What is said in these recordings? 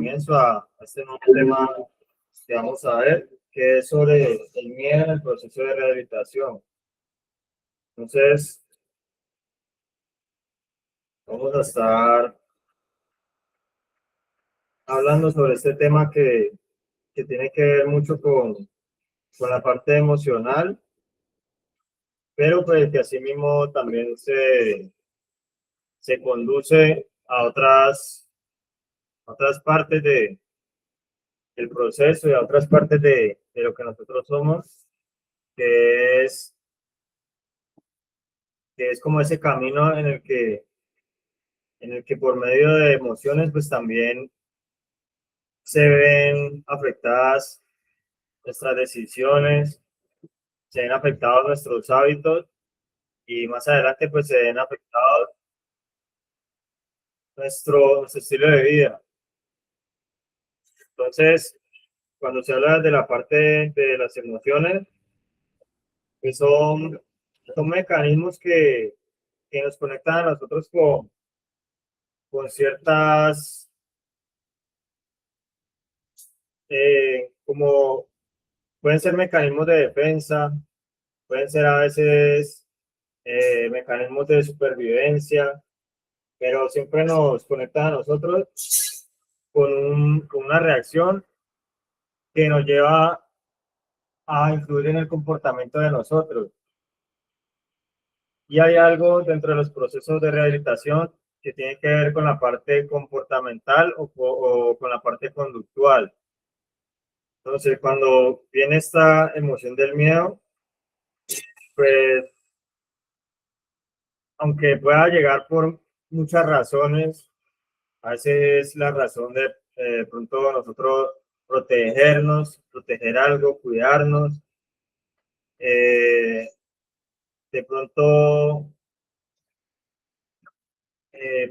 comienzo a este nuevo tema que vamos a ver, que es sobre el miedo en el proceso de rehabilitación. Entonces, vamos a estar hablando sobre este tema que tiene que ver mucho con la parte emocional, pero pues que asimismo también se conduce a otras partes del proceso y a otras partes de lo que nosotros somos, que es, que es como ese camino en el que por medio de emociones pues también se ven afectadas nuestras decisiones, se ven afectados nuestros hábitos y más adelante pues se ven afectados nuestro estilo de vida. Entonces, cuando se habla de la parte de las emociones, pues son mecanismos que nos conectan a nosotros con ciertas, como pueden ser mecanismos de defensa, pueden ser a veces mecanismos de supervivencia, pero siempre nos conectan a nosotros con una reacción que nos lleva a influir en el comportamiento de nosotros. Y hay algo dentro de los procesos de rehabilitación que tiene que ver con la parte comportamental o con la parte conductual. Entonces, cuando viene esta emoción del miedo, pues, aunque pueda llegar por muchas razones, a veces es la razón de pronto nosotros protegernos, proteger algo, cuidarnos, eh, de pronto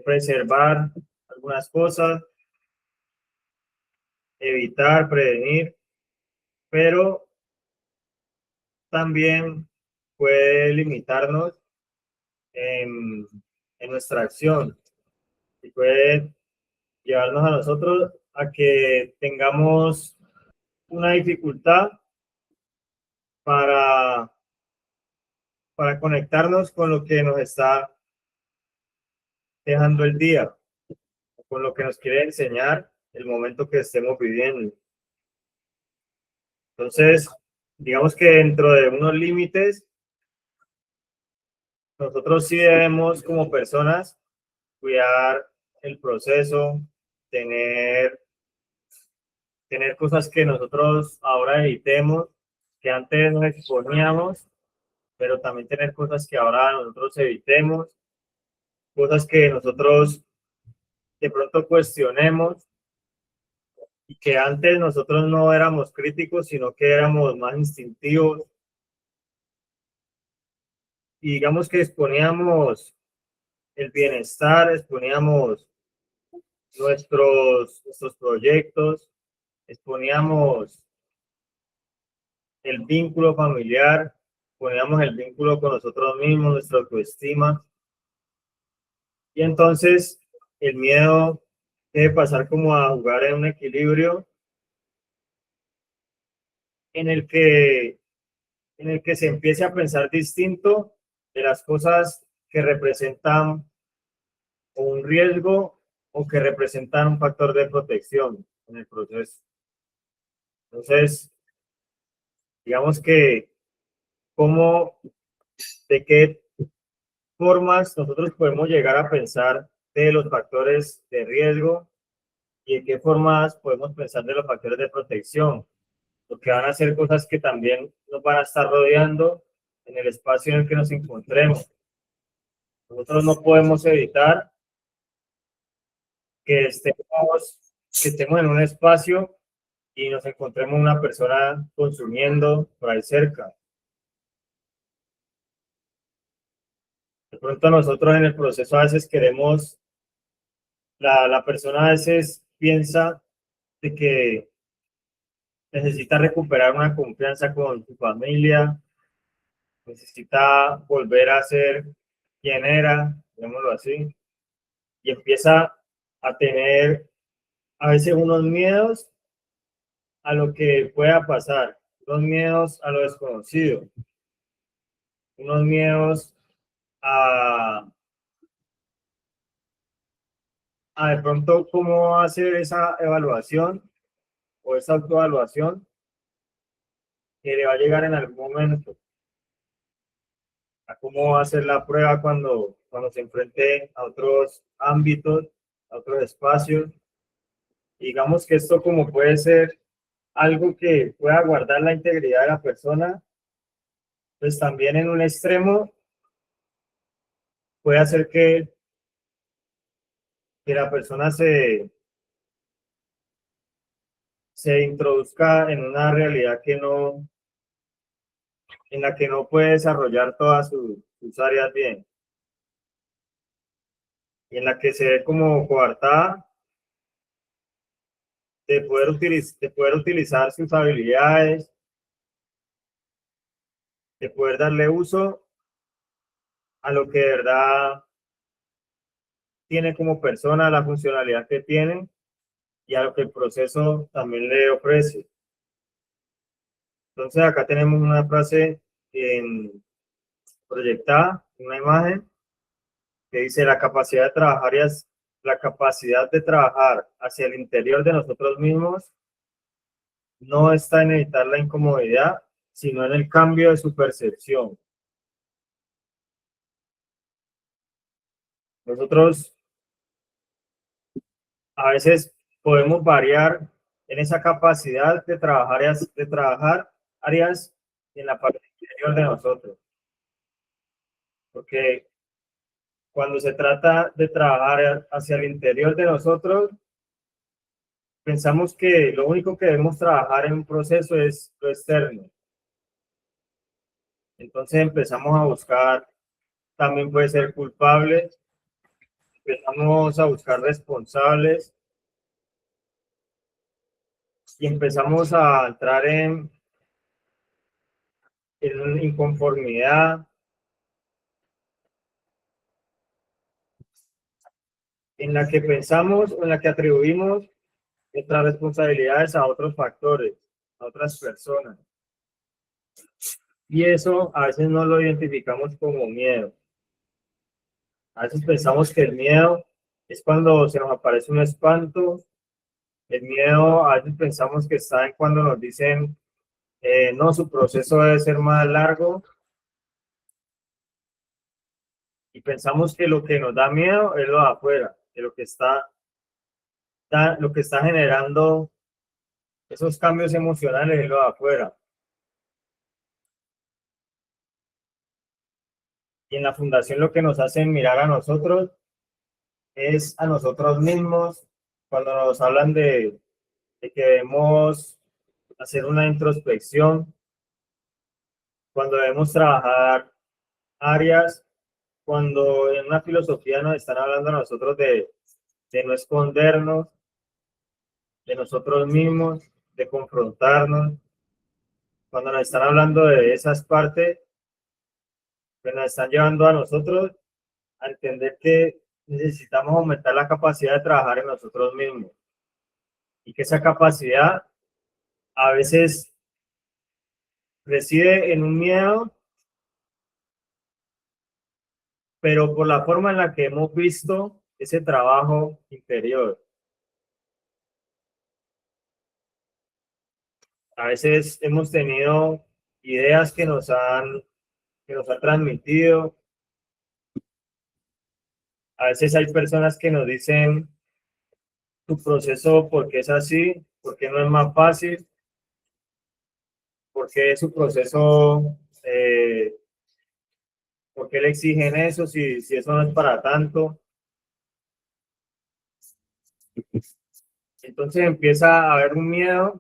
preservar algunas cosas, evitar, prevenir, pero también puede limitarnos en, en nuestra acción y puede llevarnos a nosotros a que tengamos una dificultad para, para conectarnos con lo que nos está dejando el día, con lo que nos quiere enseñar el momento que estemos viviendo. Entonces, digamos que dentro de unos límites, nosotros sí debemos como personas cuidar el proceso, tener, tener cosas que nosotros ahora evitemos, que antes nos exponíamos, pero también tener cosas que ahora nosotros evitemos, cosas que nosotros de pronto cuestionemos y que antes nosotros no éramos críticos, sino que éramos más instintivos y digamos que exponíamos el bienestar, exponíamos nuestros proyectos, exponíamos el vínculo familiar, exponíamos el vínculo con nosotros mismos, nuestra autoestima. Y entonces el miedo debe pasar como a jugar en un equilibrio en el que, en el que se empiece a pensar distinto de las cosas que representan un riesgo o que representan un factor de protección en el proceso. Entonces, digamos que cómo, de qué formas nosotros podemos llegar a pensar de los factores de riesgo y de qué formas podemos pensar de los factores de protección, porque van a ser cosas que también nos van a estar rodeando en el espacio en el que nos encontremos. Nosotros no podemos evitar que estemos en un espacio y nos encontremos una persona consumiendo por ahí cerca. De pronto nosotros en el proceso a veces queremos, la persona a veces piensa de que necesita recuperar una confianza con su familia, necesita volver a ser quien era, digámoslo así, y empieza a tener a veces unos miedos a lo que pueda pasar, unos miedos a lo desconocido, unos miedos a, a de pronto cómo hacer esa evaluación o esa autoevaluación que le va a llegar en algún momento, a cómo va a hacer la prueba cuando se enfrente a otros ámbitos, a otros espacios. Digamos que esto como puede ser algo que pueda guardar la integridad de la persona, pues también en un extremo puede hacer que la persona se introduzca en una realidad en la que no puede desarrollar todas sus áreas bien, y en la que se ve como coartada de poder utilizar sus habilidades, de poder darle uso a lo que de verdad tiene como persona, la funcionalidad que tiene y a lo que el proceso también le ofrece. Entonces acá tenemos una frase proyectada, una imagen que dice la capacidad de trabajar hacia el interior de nosotros mismos no está en evitar la incomodidad, sino en el cambio de su percepción. Nosotros a veces podemos variar en esa capacidad de trabajar áreas en la parte interior de nosotros, porque cuando se trata de trabajar hacia el interior de nosotros, pensamos que lo único que debemos trabajar en un proceso es lo externo. Entonces empezamos a buscar, también puede ser culpables, empezamos a buscar responsables y empezamos a entrar en inconformidad, en la que pensamos, en la que atribuimos nuestras responsabilidades a otros factores, a otras personas. Y eso a veces no lo identificamos como miedo. A veces pensamos que el miedo es cuando se nos aparece un espanto. El miedo a veces pensamos que está en cuando nos dicen, no, su proceso debe ser más largo. Y pensamos que lo que nos da miedo es lo de afuera, que lo que está generando esos cambios emocionales es lo de afuera. Y en la fundación lo que nos hacen mirar a nosotros es a nosotros mismos cuando nos hablan de que debemos hacer una introspección, cuando debemos trabajar áreas, cuando en una filosofía nos están hablando a nosotros de no escondernos, de nosotros mismos, de confrontarnos, cuando nos están hablando de esas partes, que nos están llevando a nosotros a entender que necesitamos aumentar la capacidad de trabajar en nosotros mismos y que esa capacidad a veces reside en un miedo, pero por la forma en la que hemos visto ese trabajo interior. A veces hemos tenido ideas que nos han transmitido. A veces hay personas que nos dicen tu proceso porque es así, porque no es más fácil, porque su proceso, porque le exigen eso si eso no es para tanto. Entonces empieza a haber un miedo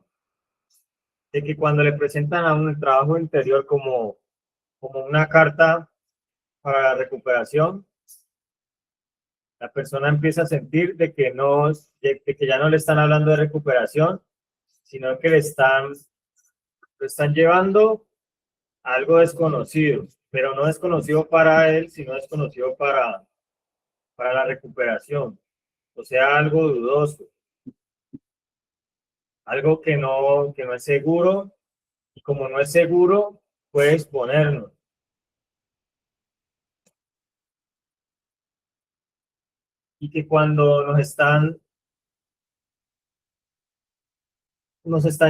de que cuando le presentan a uno el trabajo interior como una carta para la recuperación, la persona empieza a sentir de que ya no le están hablando de recuperación, sino que lo están llevando a algo desconocido, pero no desconocido para él, sino desconocido para la recuperación, o sea, algo dudoso. algo que no es seguro, y como no es seguro, puede exponernos. Y que cuando nos están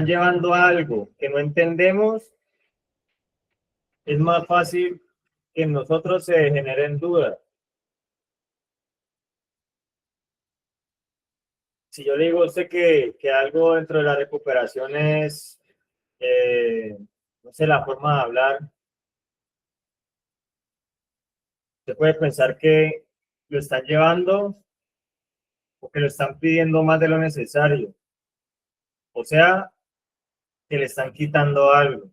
llevando a algo que no entendemos, es más fácil que en nosotros se generen dudas. Si yo le digo a usted que algo dentro de la recuperación es, no sé, la forma de hablar, usted puede pensar que lo están llevando o que lo están pidiendo más de lo necesario. O sea, que le están quitando algo.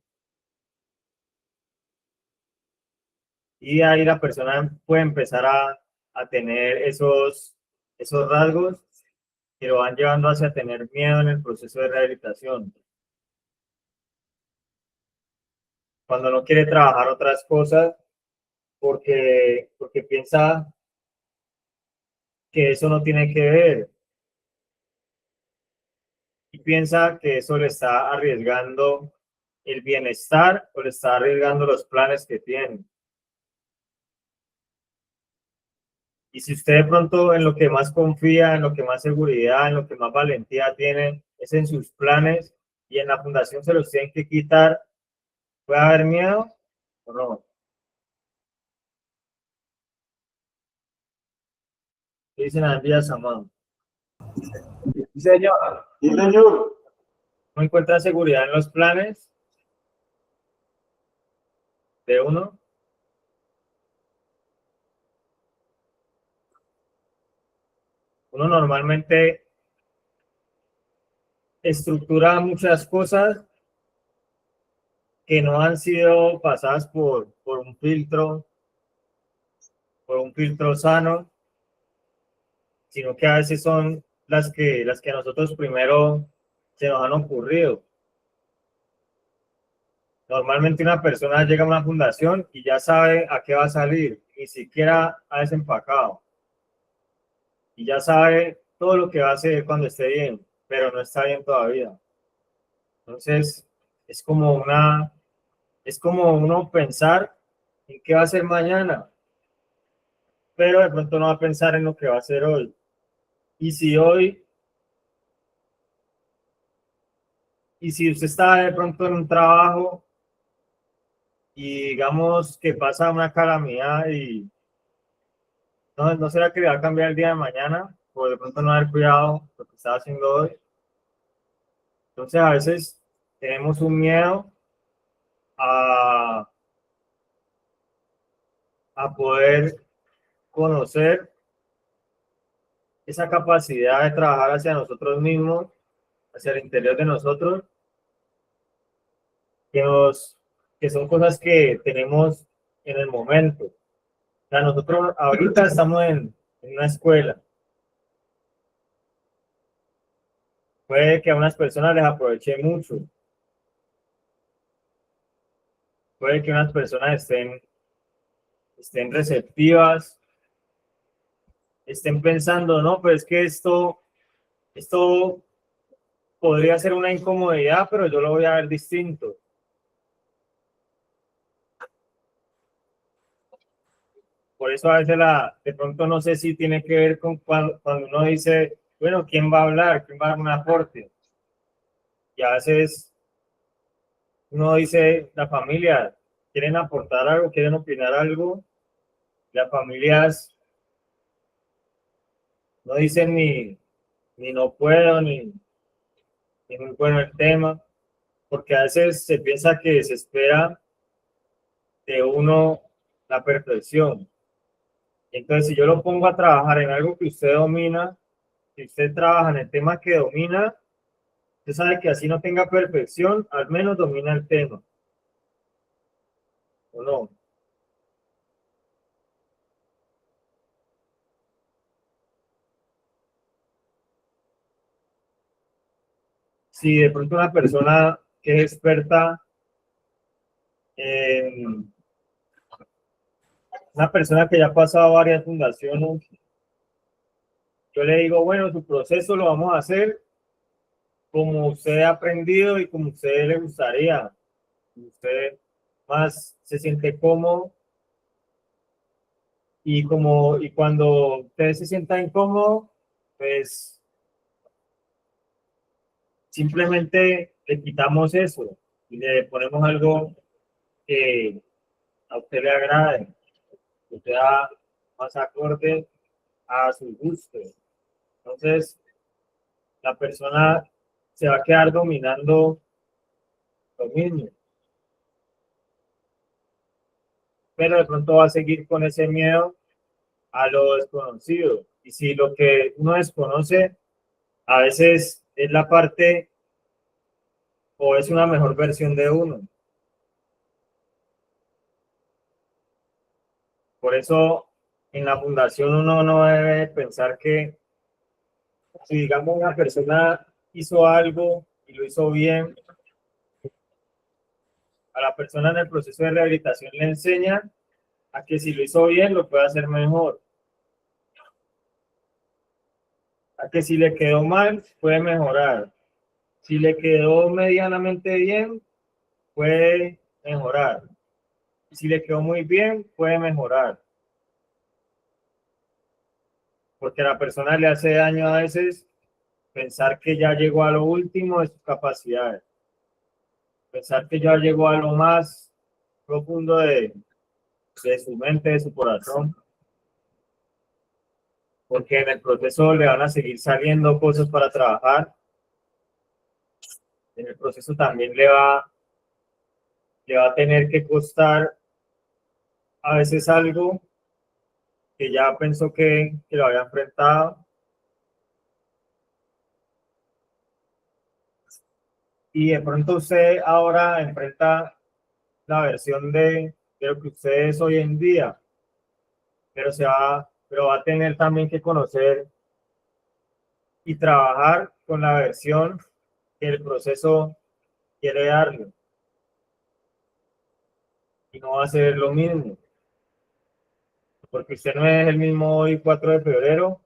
Y ahí la persona puede empezar a tener esos rasgos que lo van llevando hacia tener miedo en el proceso de rehabilitación. Cuando no quiere trabajar otras cosas porque piensa que eso no tiene que ver y piensa que eso le está arriesgando el bienestar o le está arriesgando los planes que tiene. Y si usted de pronto en lo que más confía, en lo que más seguridad, en lo que más valentía tiene, es en sus planes y en la fundación se los tienen que quitar, ¿puede haber miedo o no? ¿Qué dicen las vías, Samán? Sí, señor. Sí, señor. ¿No encuentra seguridad en los planes de uno? Uno normalmente estructura muchas cosas que no han sido pasadas por un filtro sano, sino que a veces son las que a nosotros primero se nos han ocurrido. Normalmente una persona llega a una fundación y ya sabe a qué va a salir, ni siquiera ha desempacado. Y ya sabe todo lo que va a hacer cuando esté bien, pero no está bien todavía. Entonces, es como es como uno pensar en qué va a hacer mañana, pero de pronto no va a pensar en lo que va a hacer hoy. Y si hoy, y si usted está de pronto en un trabajo y digamos que pasa una calamidad y no será que le va a cambiar el día de mañana, o de pronto no haber cuidado lo que estaba haciendo hoy. Entonces a veces tenemos un miedo a, a poder conocer esa capacidad de trabajar hacia nosotros mismos, hacia el interior de nosotros, que, nos, que son cosas que tenemos en el momento. O sea, nosotros ahorita estamos en una escuela. Puede que a unas personas les aproveche mucho. Puede que unas personas estén receptivas, estén pensando, no, pues es que esto podría ser una incomodidad, pero yo lo voy a ver distinto. Por eso a veces de pronto no sé si tiene que ver con cuando uno dice, bueno, ¿quién va a hablar? ¿Quién va a dar un aporte? Y a veces uno dice, la familia, ¿quieren aportar algo? ¿Quieren opinar algo? Las familias no dicen ni no puedo, ni muy bueno el tema, porque a veces se piensa que se espera de uno la perfección. Entonces, si yo lo pongo a trabajar en algo que usted domina, si usted trabaja en el tema que domina, usted sabe que así no tenga perfección, al menos domina el tema. ¿O no? Si de pronto una persona que es experta en una persona que ya ha pasado varias fundaciones, yo le digo, bueno, su proceso lo vamos a hacer como usted ha aprendido y como usted le gustaría. Usted más se siente cómodo y cuando usted se sienta incómodo, pues simplemente le quitamos eso y le ponemos algo que a usted le agrade, que sea más acorde a su gusto. Entonces, la persona se va a quedar dominando lo mismo, pero de pronto va a seguir con ese miedo a lo desconocido. Y si lo que uno desconoce a veces es la parte o es una mejor versión de uno. Por eso en la fundación uno no debe pensar que si digamos una persona hizo algo y lo hizo bien, a la persona en el proceso de rehabilitación le enseña a que si lo hizo bien lo puede hacer mejor, a que si le quedó mal puede mejorar, si le quedó medianamente bien puede mejorar, si le quedó muy bien puede mejorar, porque a la persona le hace daño a veces pensar que ya llegó a lo último de sus capacidades, pensar que ya llegó a lo más profundo de su mente, de su corazón, porque en el proceso le van a seguir saliendo cosas para trabajar, en el proceso también le va a tener que costar a veces algo que ya pensó que lo había enfrentado, y de pronto usted ahora enfrenta la versión de lo que usted es hoy en día, pero va a tener también que conocer y trabajar con la versión que el proceso quiere darle. Y no va a ser lo mismo, porque usted no es el mismo hoy 4 de febrero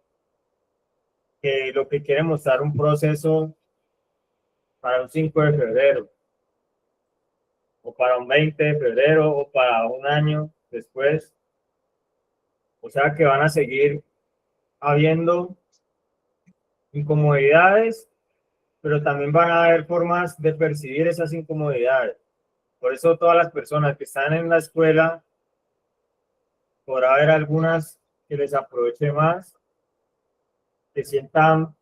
que lo que quiere mostrar un proceso para un 5 de febrero, o para un 20 de febrero, o para un año después. O sea que van a seguir habiendo incomodidades, pero también van a haber formas de percibir esas incomodidades. Por eso todas las personas que están en la escuela, podrá haber algunas que les aproveche más, que sientan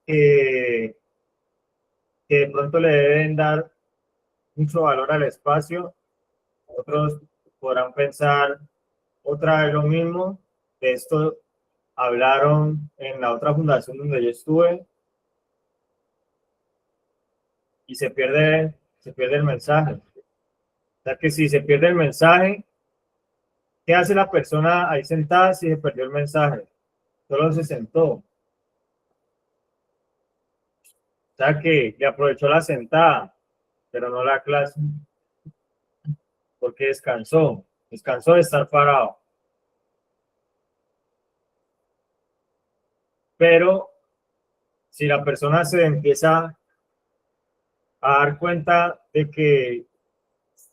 que, que de pronto le deben dar mucho valor al espacio. Otros podrán pensar otra vez lo mismo. De esto hablaron en la otra fundación donde yo estuve y se pierde el mensaje. O sea que si se pierde el mensaje, ¿qué hace la persona ahí sentada si se perdió el mensaje? Solo se sentó. O sea que le aprovechó la sentada, pero no la clase, porque descansó de estar parado. Pero si la persona se empieza a dar cuenta de que,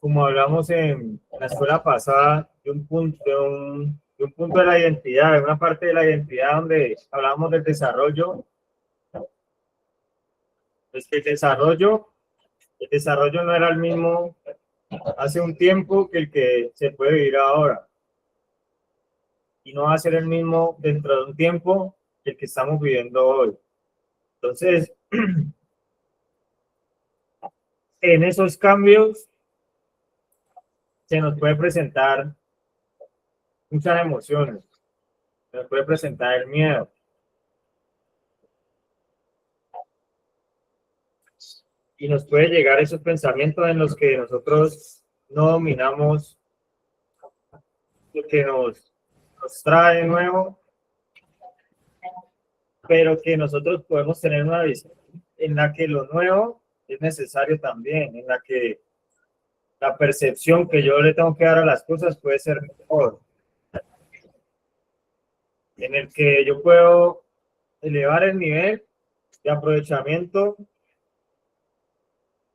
como hablamos en la escuela pasada, de un punto de la identidad, de una parte de la identidad donde hablamos del desarrollo, es que el desarrollo no era el mismo hace un tiempo que el que se puede vivir ahora. Y no va a ser el mismo dentro de un tiempo que el que estamos viviendo hoy. Entonces, en esos cambios se nos puede presentar muchas emociones, se nos puede presentar el miedo. Y nos puede llegar esos pensamientos en los que nosotros no dominamos lo que nos trae de nuevo, pero que nosotros podemos tener una visión en la que lo nuevo es necesario también, en la que la percepción que yo le tengo que dar a las cosas puede ser mejor, en el que yo puedo elevar el nivel de aprovechamiento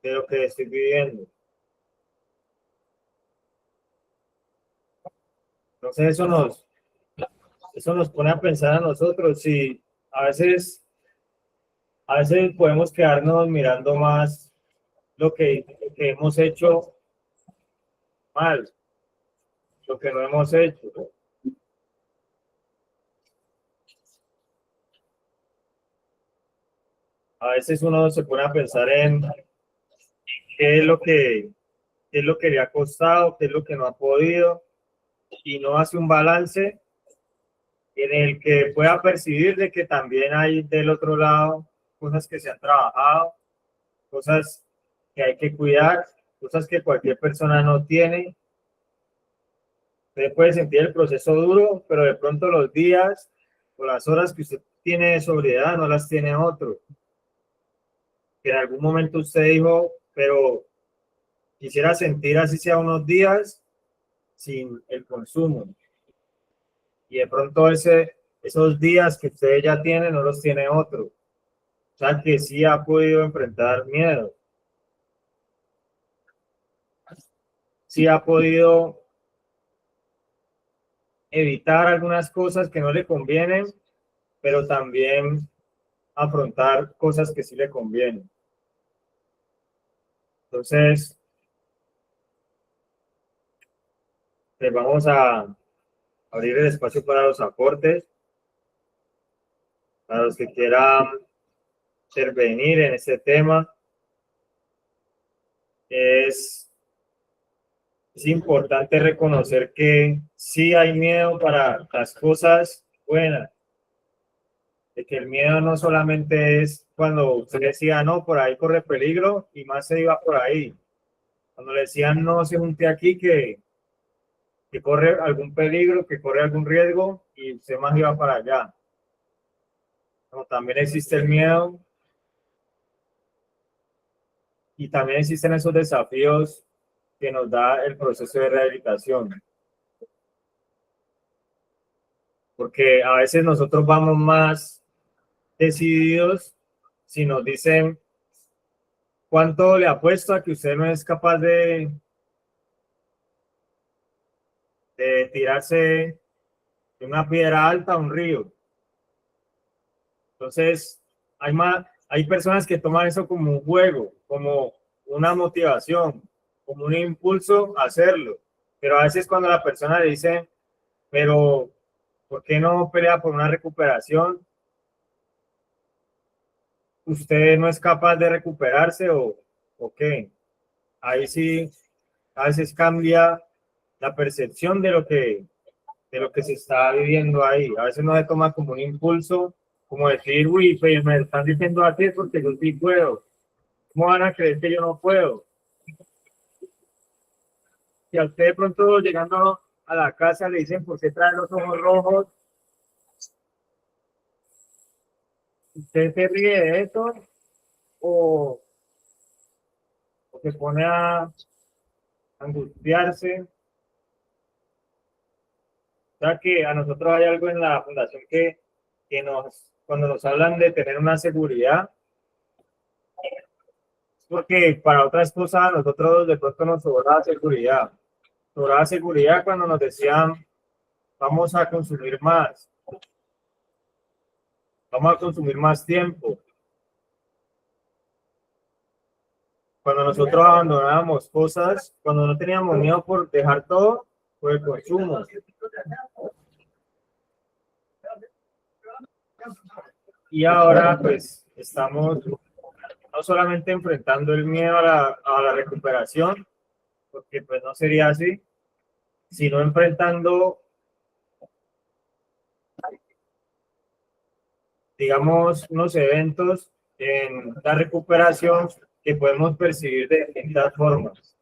de lo que estoy viviendo. Entonces eso nos pone a pensar a nosotros y a veces podemos quedarnos mirando más lo que hemos hecho mal, lo que no hemos hecho. A veces uno se pone a pensar en qué es lo que le ha costado, qué es lo que no ha podido, y no hace un balance en el que pueda percibir de que también hay del otro lado cosas que se han trabajado, cosas que hay que cuidar, cosas que cualquier persona no tiene. Usted puede sentir el proceso duro, pero de pronto los días o las horas que usted tiene de sobriedad no las tiene otro. Que en algún momento usted dijo, pero quisiera sentir así sea unos días sin el consumo. Y de pronto esos días que usted ya tiene no los tiene otro. O sea que sí ha podido enfrentar miedo. Sí ha podido evitar algunas cosas que no le convienen, pero también afrontar cosas que sí le convienen. Entonces, les vamos a abrir el espacio para los aportes, para los que quieran intervenir en este tema. Es importante reconocer que sí hay miedo para las cosas buenas, de que el miedo no solamente es cuando usted decía, no, por ahí corre peligro, y más se iba por ahí. Cuando le decían, no se junte aquí, que corre algún peligro, que corre algún riesgo, y usted más iba para allá. No, también existe el miedo, y también existen esos desafíos que nos da el proceso de rehabilitación. Porque a veces nosotros vamos más decididos si nos dicen cuánto le apuesto a que usted no es capaz de tirarse de una piedra alta a un río. Entonces, hay personas que toman eso como un juego, como una motivación, como un impulso a hacerlo. Pero a veces cuando la persona le dice, pero ¿por qué no pelea por una recuperación? ¿Usted no es capaz de recuperarse o qué? Ahí sí, a veces cambia la percepción de lo que se está viviendo ahí. A veces no se toma como un impulso, como decir, uy, pues me están diciendo así porque yo sí puedo. ¿Cómo van a creer que yo no puedo? Si a usted de pronto llegando a la casa le dicen, ¿por qué trae los ojos rojos? ¿Usted se ríe de eso o se pone a angustiarse? O sea que a nosotros hay algo en la fundación que cuando nos hablan de tener una seguridad, porque para otras cosas a nosotros de pronto nos sobraba seguridad. Sobraba seguridad cuando nos decían, vamos a consumir más, vamos a consumir más tiempo. Cuando nosotros abandonábamos cosas, cuando no teníamos miedo por dejar todo, por el consumo. Y ahora pues estamos no solamente enfrentando el miedo a la recuperación, porque pues no sería así, sino enfrentando, digamos, unos eventos en la recuperación que podemos percibir de distintas formas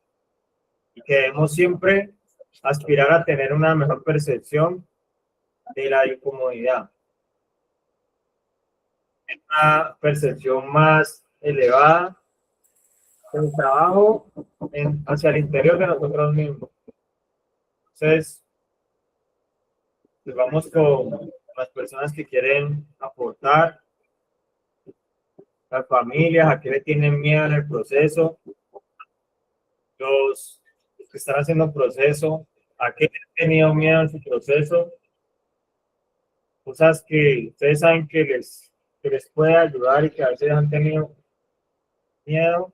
y que debemos siempre aspirar a tener una mejor percepción de la incomodidad, una percepción más elevada del trabajo hacia el interior de nosotros mismos. Entonces, pues vamos las personas que quieren aportar, las familias, a qué le tienen miedo en el proceso, los que están haciendo proceso, a qué han tenido miedo en su proceso, cosas que ustedes saben que les puede ayudar y que a veces han tenido miedo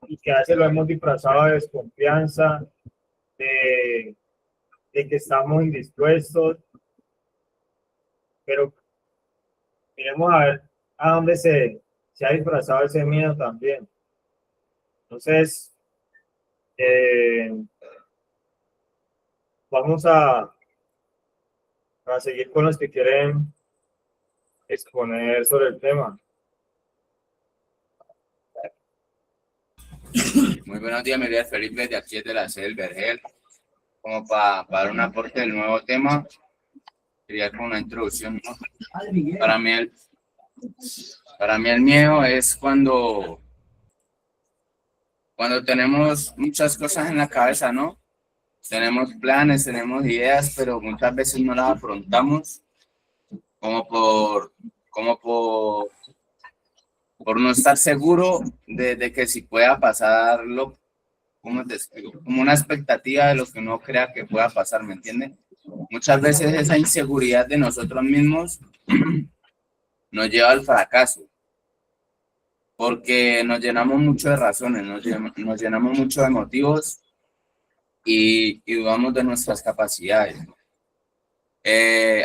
y que a veces lo hemos disfrazado de desconfianza, de, de que estamos indispuestos, pero miremos a ver a dónde se ha disfrazado ese miedo también. Entonces, vamos a seguir con los que quieren exponer sobre el tema. Muy buenos días, mi querido Felipe, de aquí de la sede del Vergel. Como para dar un aporte del nuevo tema, quería con una introducción, ¿no? Para mí el miedo es cuando tenemos muchas cosas en la cabeza, ¿no? Tenemos planes, tenemos ideas, pero muchas veces no las afrontamos como por no estar seguro de que si pueda pasarlo, ¿cómo te explico? Como una expectativa de lo que uno crea que pueda pasar, ¿me entiendes? Muchas veces esa inseguridad de nosotros mismos nos lleva al fracaso, porque nos llenamos mucho de razones, nos llenamos mucho de motivos y dudamos de nuestras capacidades.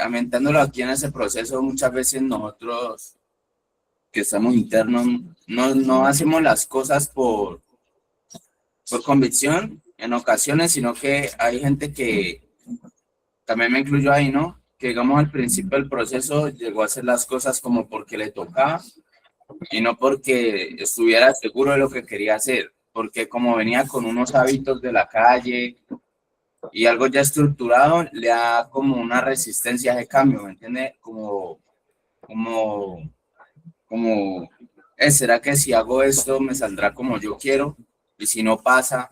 Aumentándolo aquí en ese proceso, muchas veces nosotros que estamos internos no hacemos las cosas por convicción en ocasiones, sino que hay gente que también me incluyo ahí, ¿no? Que digamos al principio del proceso llegó a hacer las cosas como porque le tocaba y no porque estuviera seguro de lo que quería hacer, porque como venía con unos hábitos de la calle y algo ya estructurado, le da como una resistencia de cambio, ¿me entiendes? ¿Será que si hago esto me saldrá como yo quiero? Y si no pasa,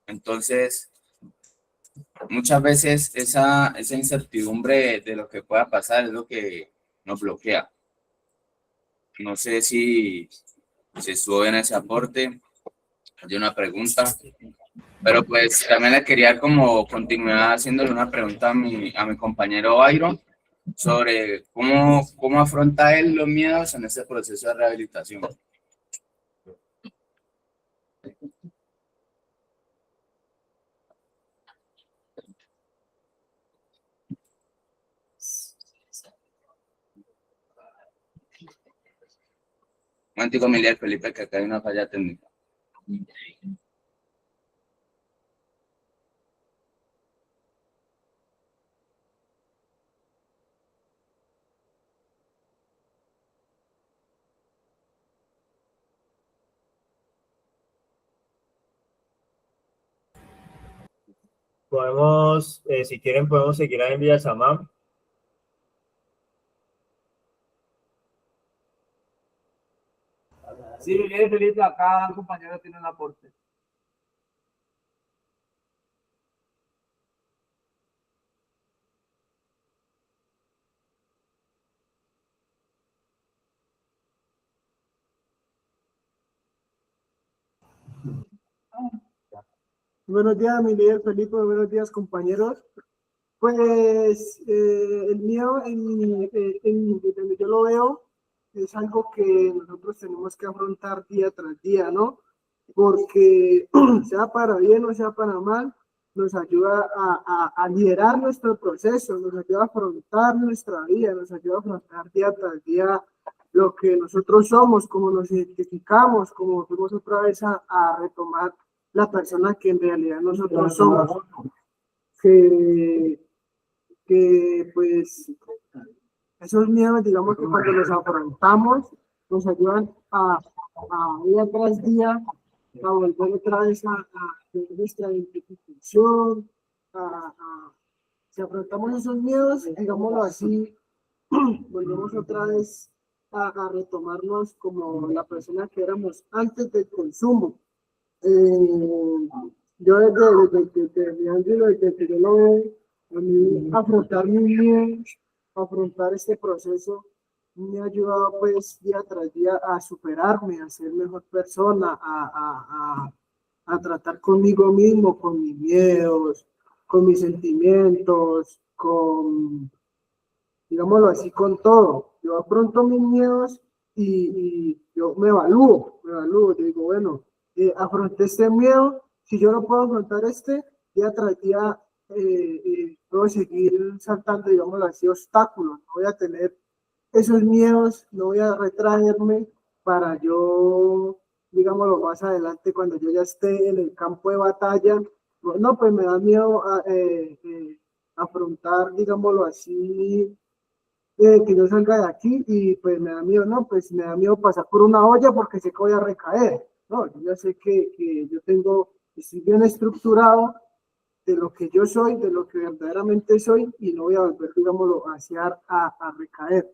entonces muchas veces esa incertidumbre de lo que pueda pasar es lo que nos bloquea. No sé si estuvo en ese aporte, hay una pregunta, pero pues también le quería como continuar haciéndole una pregunta a mi compañero Byron sobre cómo afronta él los miedos en este proceso de rehabilitación. Un antiguo familiar, Felipe, que acá hay una falla técnica. Podemos, si quieren, podemos seguir ahí en Villa Samam. Sí, bien, Felipe, acá el compañero tiene un aporte. Buenos días, mi líder Felipe, buenos días, compañeros. Pues el miedo, donde yo lo veo, es algo que nosotros tenemos que afrontar día tras día, ¿no? Porque sea para bien o sea para mal, nos ayuda a liderar nuestro proceso, nos ayuda a afrontar nuestra vida, nos ayuda a afrontar día tras día lo que nosotros somos, cómo nos identificamos, cómo fuimos otra vez a retomar la persona que en realidad nosotros somos. Que pues esos miedos, digamos que cuando los afrontamos, nos ayudan a día tras día a volver otra vez a nuestra identificación, si afrontamos esos miedos, digámoslo así, volvemos otra vez a retomarnos como la persona que éramos antes del consumo. Yo desde que yo lo veo, A mí afrontar mis miedos, afrontar este proceso, me ha ayudado pues día tras día a superarme, a ser mejor persona, a tratar conmigo mismo, con mis miedos, con mis sentimientos, con, digámoslo así, con todo. Yo afronto mis miedos y yo me evalúo, yo digo, bueno, afronté este miedo, si yo no puedo afrontar este, día tras día puedo seguir saltando, digámoslo así, obstáculos, no voy a tener esos miedos, no voy a retraerme para yo, digámoslo, más adelante, cuando yo ya esté en el campo de batalla, no, pues me da miedo afrontar, digámoslo así, que yo salga de aquí y pues me da miedo, no, pues me da miedo pasar por una olla porque sé que voy a recaer. No, yo ya sé que yo tengo, estoy bien estructurado de lo que yo soy, de lo que verdaderamente soy y no voy a volver, digámoslo, a recaer.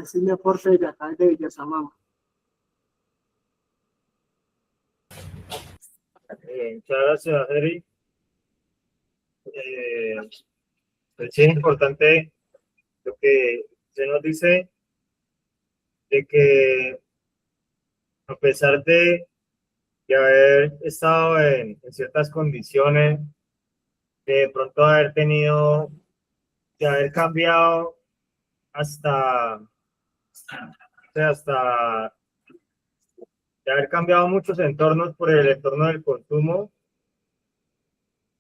Ese es mi aporte de acá de Villasamama. Muchas gracias, Eric. Pues sí es importante lo que se nos dice de que a pesar de haber estado en ciertas condiciones, de pronto haber tenido, de haber cambiado hasta, o sea, hasta de haber cambiado muchos entornos por el entorno del consumo,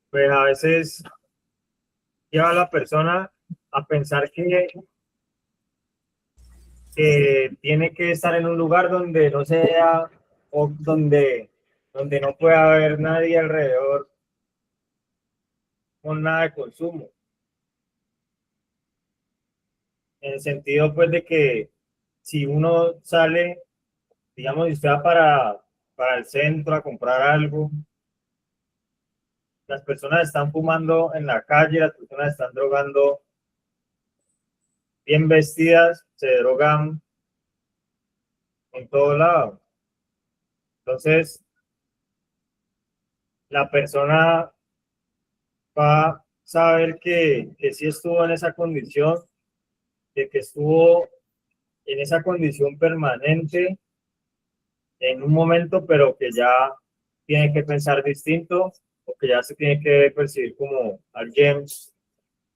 pues a veces lleva a la persona a pensar que tiene que estar en un lugar donde no sea o donde no pueda haber nadie alrededor con nada de consumo. En el sentido pues de que si uno sale, digamos, y usted va para el centro a comprar algo, las personas están fumando en la calle, las personas están drogando bien vestidas, se drogan en todo lado. Entonces, la persona va a saber que sí estuvo en esa condición, de que estuvo en esa condición permanente en un momento, pero que ya tiene que pensar distinto o que ya se tiene que percibir como alguien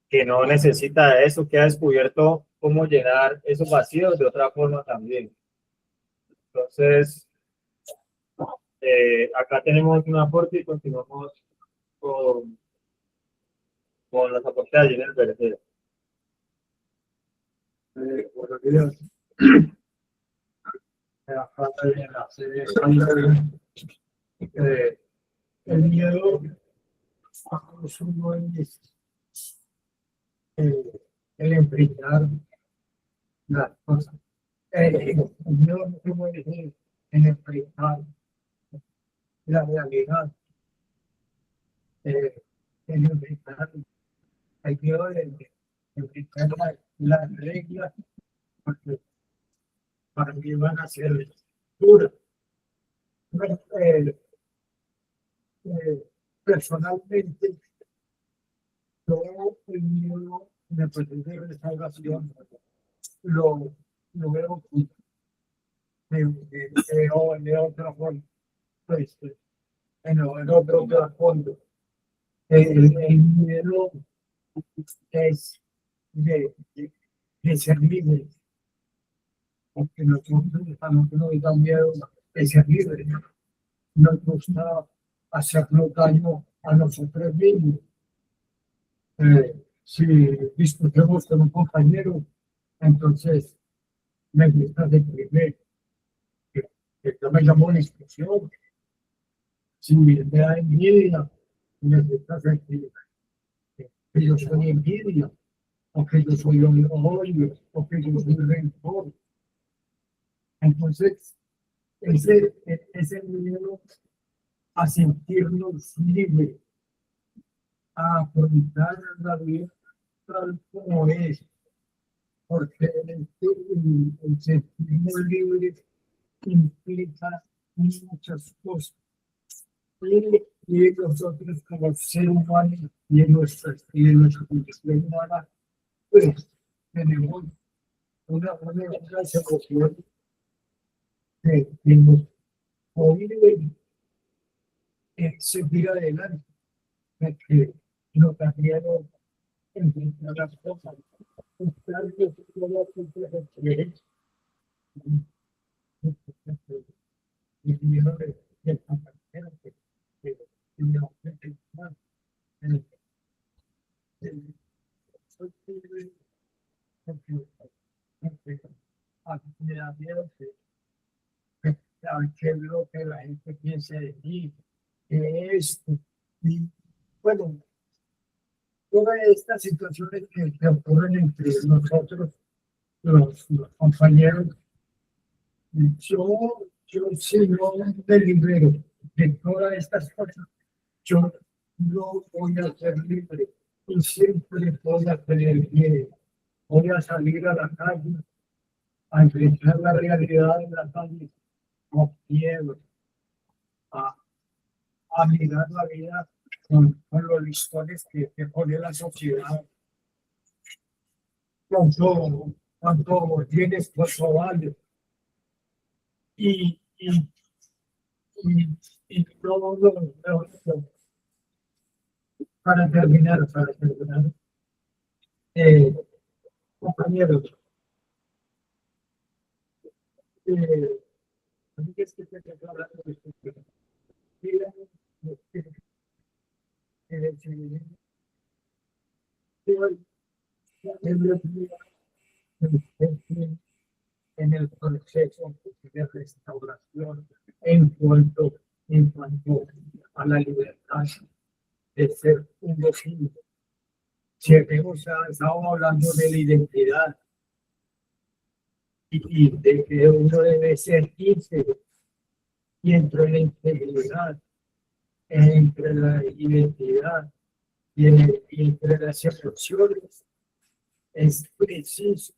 que no necesita de eso, que ha descubierto cómo llenar esos vacíos de otra forma también. Entonces, acá tenemos un aporte y continuamos con, con los aportes de allí en el tercero. Buenos días. Acá también hace el miedo a consumo es el enfrentar las cosas. El miedo no se puede decir en enfrentar la realidad, en enfrentar el miedo de enfrentar las reglas, porque para mí van a ser duras. Bueno, personalmente, yo el miedo me parece de restauración, lo veo de otra forma, pues, en otro trasfondo. El miedo es de ser libre, porque nosotros nos da miedo de ser libre. Nos gusta hacernos daño a nosotros mismos. Si discutimos con un compañero, entonces me gusta deprimirme, que yo me llamo una discusión. Si me da envidia, me gusta sentir que yo soy envidia, o que yo soy odio, o que yo soy rencor. Entonces, ese miedo a sentirnos libres, a afrontar la vida tal como es, porque el sentirnos libres implica muchas cosas. Y y nosotros como ser humano y en nuestra condición humana, pues tenemos unas emociones que nos obligan a seguir adelante, que nos hacían enfrentar las cosas, buscar que todas las experiencias y primero del compañero que no más me da miedo que lo que la gente piense de mí, que esto, y bueno, todas estas situaciones que ocurren entre nosotros, los compañeros, yo si no me libero de todas estas cosas, yo no voy a ser libre y siempre voy a tener miedo. Voy a salir a la calle, a enfrentar la realidad de la calle con miedo, a mirar la vida con los listones que pone la sociedad. Cuánto tienes, cuánto vale. Y no. Para terminar, compañeros, es que te estoy hablando de esto. En el proceso de restauración en cuanto a la libertad de ser un vecino. Si hemos estado hablando de la identidad y de que uno debe ser íntegro, y entre la integridad, entre la identidad y entre las emociones, es preciso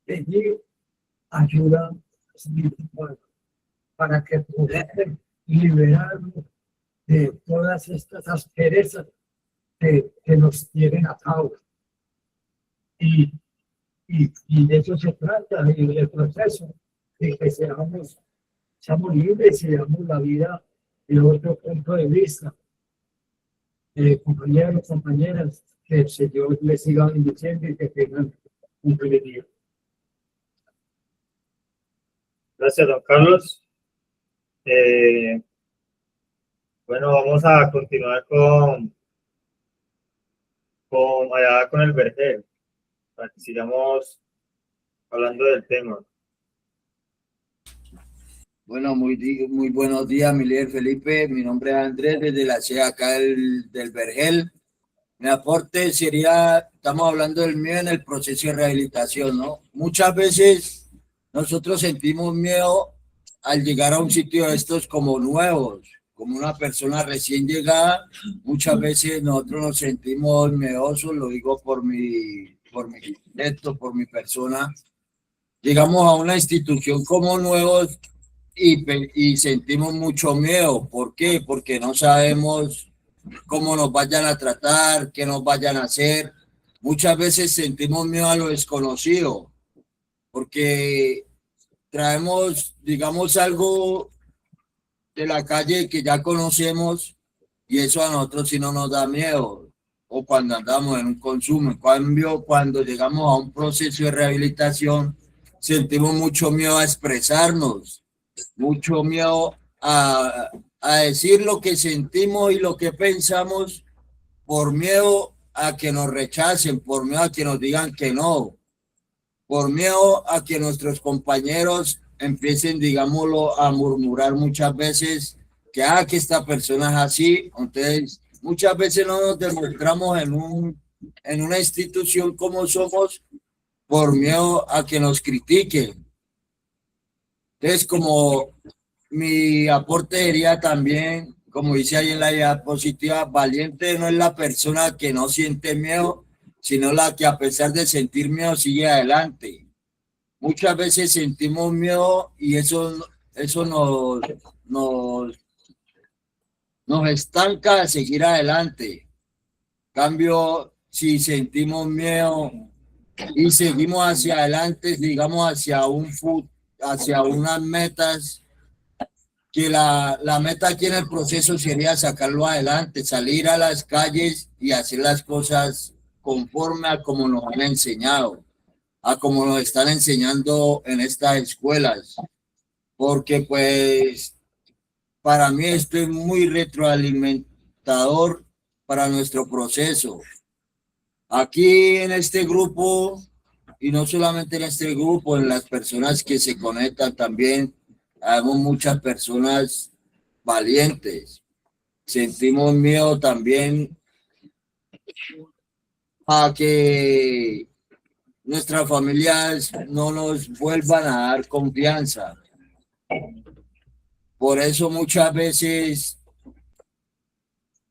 pedir ayuda espiritual para que podamos liberarnos de todas estas asperezas que nos tienen atados. Y de eso se trata, del proceso, de que seamos libres y veamos la vida de otro punto de vista. Compañeros, compañeras, que el Señor les siga bendiciendo y que tengan un feliz día. Gracias, don Carlos. Bueno, vamos a continuar con el Vergel, para que sigamos hablando del tema. Bueno, muy buenos días, mi líder Felipe. Mi nombre es Andrés, desde la sede acá del Vergel. Mi aporte sería, estamos hablando del miedo en el proceso de rehabilitación, ¿no? Muchas veces nosotros sentimos miedo al llegar a un sitio de estos como nuevos, como una persona recién llegada. Muchas veces nosotros nos sentimos miedosos, lo digo por mi gesto, por mi persona. Llegamos a una institución como nuevos y sentimos mucho miedo. ¿Por qué? Porque no sabemos cómo nos vayan a tratar, qué nos vayan a hacer. Muchas veces sentimos miedo a lo desconocido, porque traemos, digamos, algo de la calle que ya conocemos y eso a nosotros sí no nos da miedo. O cuando andamos en un consumo. En cambio, cuando llegamos a un proceso de rehabilitación, sentimos mucho miedo a expresarnos, mucho miedo a decir lo que sentimos y lo que pensamos, por miedo a que nos rechacen, por miedo a que nos digan que no, por miedo a que nuestros compañeros empiecen, digámoslo, a murmurar muchas veces que esta persona es así. Entonces, muchas veces no nos demostramos en una institución como somos por miedo a que nos critiquen. Entonces, como mi aporte sería también, como dice ahí en la diapositiva, valiente no es la persona que no siente miedo, sino la que a pesar de sentir miedo sigue adelante. Muchas veces sentimos miedo y eso nos nos estanca a seguir adelante. Cambio, si sentimos miedo y seguimos hacia adelante, digamos hacia unas metas, que la meta aquí en el proceso sería sacarlo adelante, salir a las calles y hacer las cosas conforme a como nos han enseñado, a como nos están enseñando en estas escuelas, porque pues para mí esto es muy retroalimentador para nuestro proceso. Aquí en este grupo, y no solamente en este grupo, en las personas que se conectan también, hay muchas personas valientes. Sentimos miedo también a que nuestras familias no nos vuelvan a dar confianza. Por eso muchas veces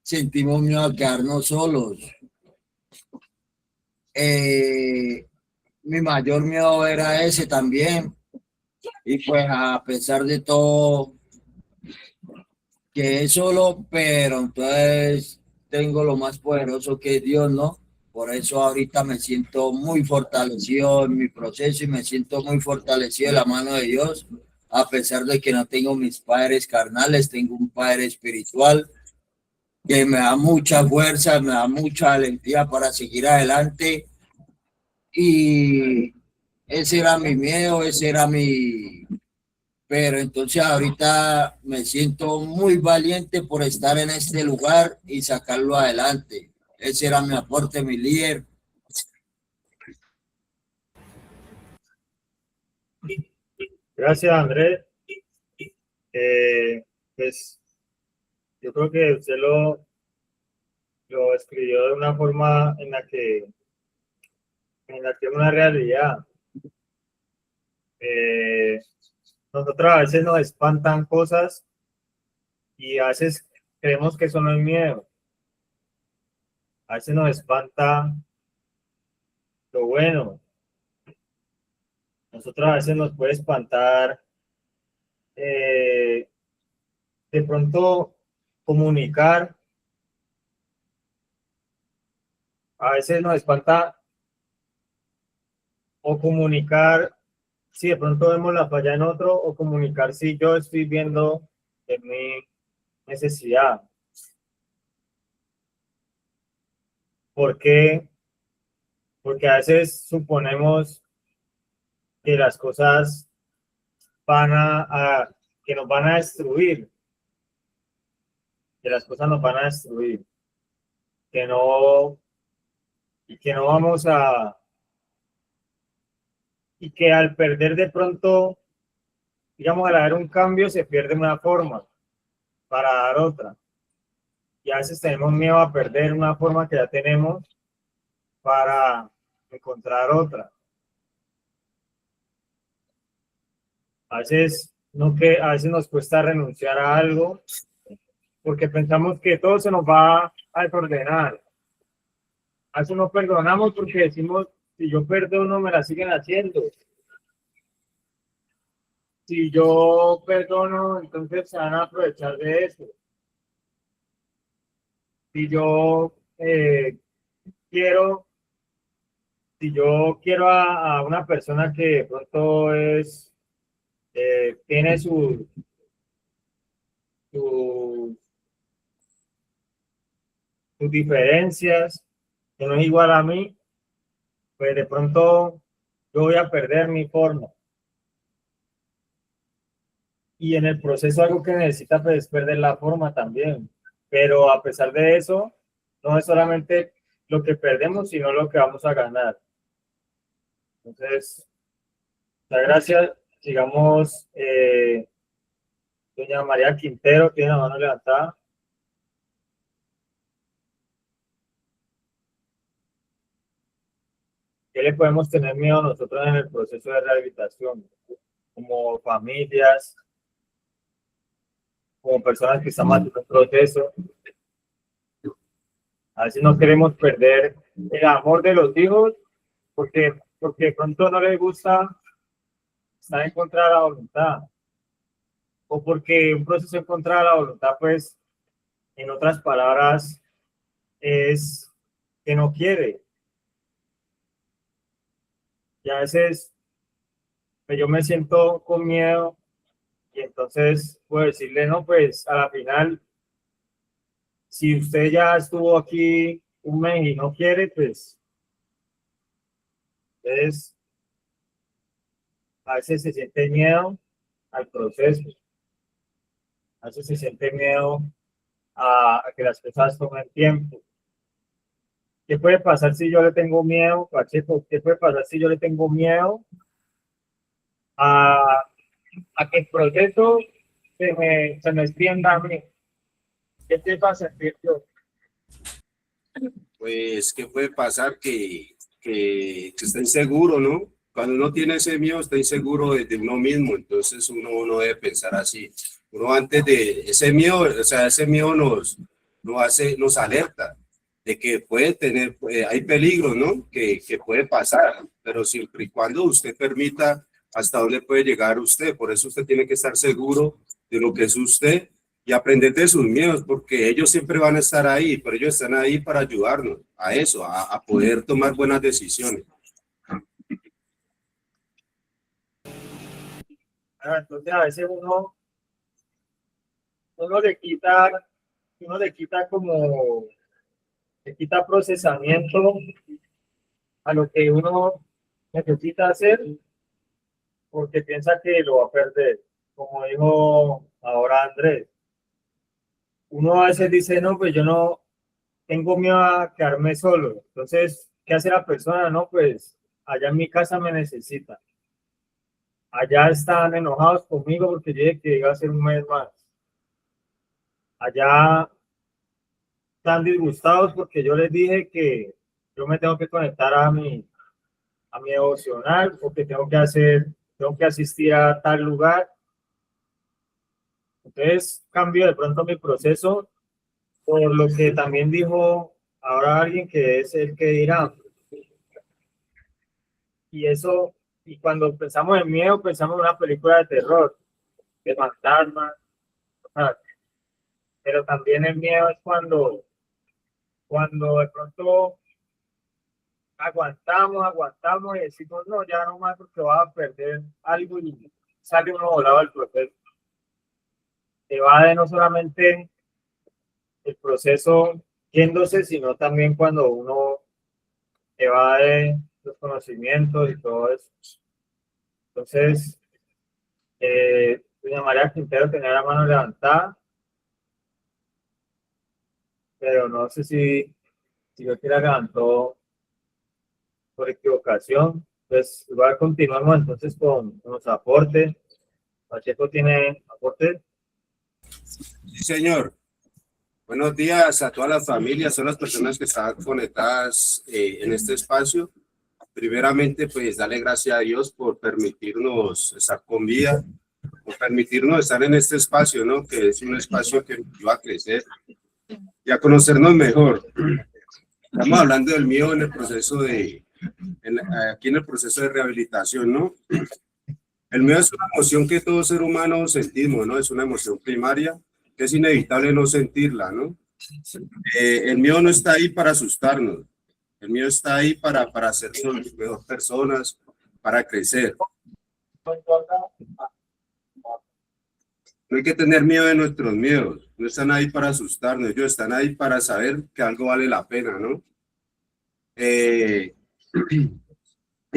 sentimos miedo a quedarnos solos. Mi mayor miedo era ese también. Y pues a pesar de todo, que es solo, pero entonces tengo lo más poderoso que es Dios, ¿no? Por eso ahorita me siento muy fortalecido en mi proceso y me siento muy fortalecido en la mano de Dios, a pesar de que no tengo mis padres carnales, tengo un padre espiritual que me da mucha fuerza, me da mucha valentía para seguir adelante. Y ese era mi miedo, ese era mi... Pero entonces ahorita me siento muy valiente por estar en este lugar y sacarlo adelante. Ese era mi aporte, mi líder. Gracias, Andrés. Pues yo creo que usted lo escribió de una forma en la que es una realidad. Nosotros a veces nos espantan cosas y a veces creemos que eso no es miedo. A veces nos espanta lo bueno. Nosotros a veces nos puede espantar de pronto comunicar. A veces nos espanta o comunicar si de pronto vemos la falla en otro o comunicar si yo estoy viendo en mi necesidad. ¿Por qué? Porque a veces suponemos que las cosas que nos van a destruir, que las cosas nos van a destruir, que no, y que no vamos a, y que al perder de pronto, digamos, al haber un cambio, se pierde una forma para dar otra. Y a veces tenemos miedo a perder una forma que ya tenemos para encontrar otra. A veces nos cuesta renunciar a algo porque pensamos que todo se nos va a desordenar. A veces no perdonamos porque decimos, si yo perdono, me la siguen haciendo. Si yo perdono, entonces se van a aprovechar de eso. Si yo quiero, si yo quiero a una persona que de pronto tiene sus diferencias, que no es igual a mí, pues de pronto yo voy a perder mi forma. Y en el proceso algo que necesita pues, es perder la forma también. Pero a pesar de eso, no es solamente lo que perdemos, sino lo que vamos a ganar. Entonces, muchas gracias. Sigamos, doña María Quintero tiene la mano levantada. ¿Qué le podemos tener miedo nosotros en el proceso de rehabilitación? Como familias, como personas que estamos en un proceso. A veces no queremos perder el amor de los hijos porque de pronto no les gusta estar en contra de la voluntad. O porque un proceso en contra de la voluntad, pues, En otras palabras, es que no quiere. Y a veces pues, yo me siento con miedo y entonces puedo decirle, no, pues a la final, si usted ya estuvo aquí un mes y no quiere, pues entonces a veces se siente miedo al proceso, a veces se siente miedo a que las cosas tomen tiempo. ¿Qué puede pasar si yo le tengo miedo, Pacheco? ¿Qué puede pasar si yo le tengo miedo a, a que el proceso se me extienda a mí? ¿Qué te pasa, yo? Pues, ¿qué puede pasar? Que está inseguro, ¿no? Cuando uno tiene ese miedo, está inseguro de uno mismo, entonces uno no debe pensar así. Uno antes de ese miedo, o sea, ese miedo nos alerta de que puede tener, hay peligros, ¿no? Que puede pasar, pero siempre y cuando usted permita hasta dónde puede llegar usted. Por eso usted tiene que estar seguro de lo que es usted y aprender de sus miedos, porque ellos siempre van a estar ahí, pero ellos están ahí para ayudarnos a eso, a poder tomar buenas decisiones. Entonces a veces uno le quita como, le quita procesamiento a lo que uno necesita hacer porque piensa que lo va a perder. Como dijo ahora Andrés, uno a veces dice, no, pues yo no tengo miedo a quedarme solo. Entonces, ¿qué hace la persona? No, pues allá en mi casa me necesitan. Allá están enojados conmigo porque yo dije que iba a ser un mes más. Allá están disgustados porque yo les dije que yo me tengo que conectar a mi devocional porque tengo que asistir a tal lugar. Entonces cambio de pronto mi proceso por lo que también dijo ahora alguien que es el que dirá. Y eso, y cuando pensamos en miedo, pensamos en una película de terror, de fantasmas, pero también el miedo es cuando de pronto aguantamos y decimos, no, ya no más porque vas a perder algo y sale uno volado del proceso. Se va de no solamente el proceso yéndose, sino también cuando uno se va de los conocimientos y todo eso. Entonces, doña María Quintero tenía la mano levantada, pero no sé si yo que la levantó por equivocación. Pues igual continuamos entonces con los aportes. Pacheco tiene aportes. Sí, señor. Buenos días a todas las familias, a las personas que están conectadas en este espacio. Primeramente, pues darle gracias a Dios por permitirnos estar con vida, por permitirnos estar en este espacio, ¿no? Que es un espacio que nos ayuda a crecer y a conocernos mejor. Estamos hablando del miedo en el proceso aquí en el proceso de rehabilitación, ¿no? El miedo es una emoción que todo ser humano sentimos, ¿no? Es una emoción primaria que es inevitable no sentirla, ¿no? El miedo no está ahí para asustarnos, el miedo está ahí para hacernos mejor personas, para crecer. No hay que tener miedo de nuestros miedos, no están ahí para asustarnos, ellos están ahí para saber que algo vale la pena, ¿no? Hay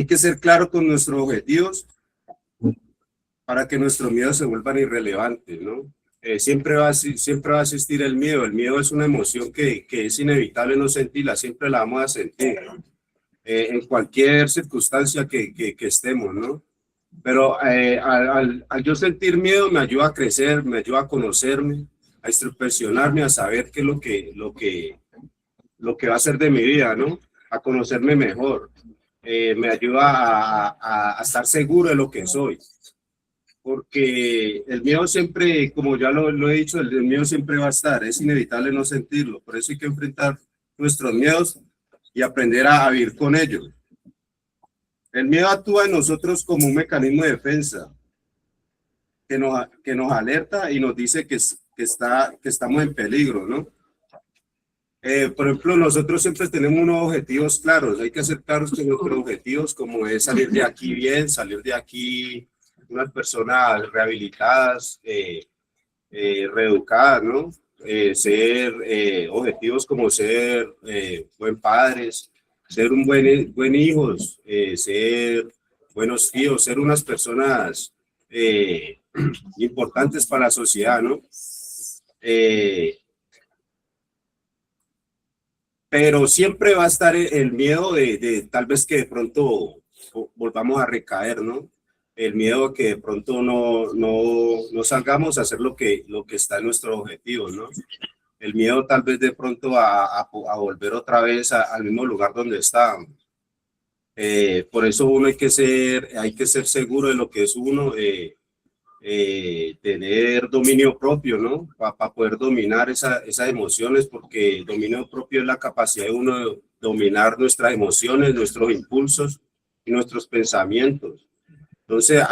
que ser claro con nuestros objetivos para que nuestros miedos se vuelvan irrelevantes, ¿no? Siempre va a existir el miedo. El miedo es una emoción que es inevitable no sentirla, siempre la vamos a sentir, en cualquier circunstancia que estemos, ¿no? Pero al yo sentir miedo me ayuda a crecer, me ayuda a conocerme, a introspeccionarme, a saber qué es lo que va a ser de mi vida, ¿no? A conocerme mejor. Me ayuda a estar seguro de lo que soy. Porque el miedo siempre, como ya lo he dicho, el miedo siempre va a estar, es inevitable no sentirlo, por eso hay que enfrentar nuestros miedos y aprender a vivir con ellos. El miedo actúa en nosotros como un mecanismo de defensa que nos alerta y nos dice que que estamos en peligro, ¿no? Por ejemplo, nosotros siempre tenemos unos objetivos claros, hay que ser claros con nuestros objetivos, como es salir de aquí bien, salir de aquí unas personas rehabilitadas, reeducadas, ¿no? Ser objetivos como ser buen padres, ser un buen hijos, ser buenos tíos, ser unas personas importantes para la sociedad, ¿no? Pero siempre va a estar el miedo de tal vez que de pronto volvamos a recaer, ¿no? El miedo que de pronto no salgamos a hacer lo que está en nuestro objetivo, ¿no? El miedo tal vez de pronto a volver otra vez al mismo lugar donde estábamos. Por eso uno hay que ser seguro de lo que es uno, tener dominio propio, ¿no? Para poder dominar esas emociones, porque el dominio propio es la capacidad de uno de dominar nuestras emociones, nuestros impulsos y nuestros pensamientos. Entonces,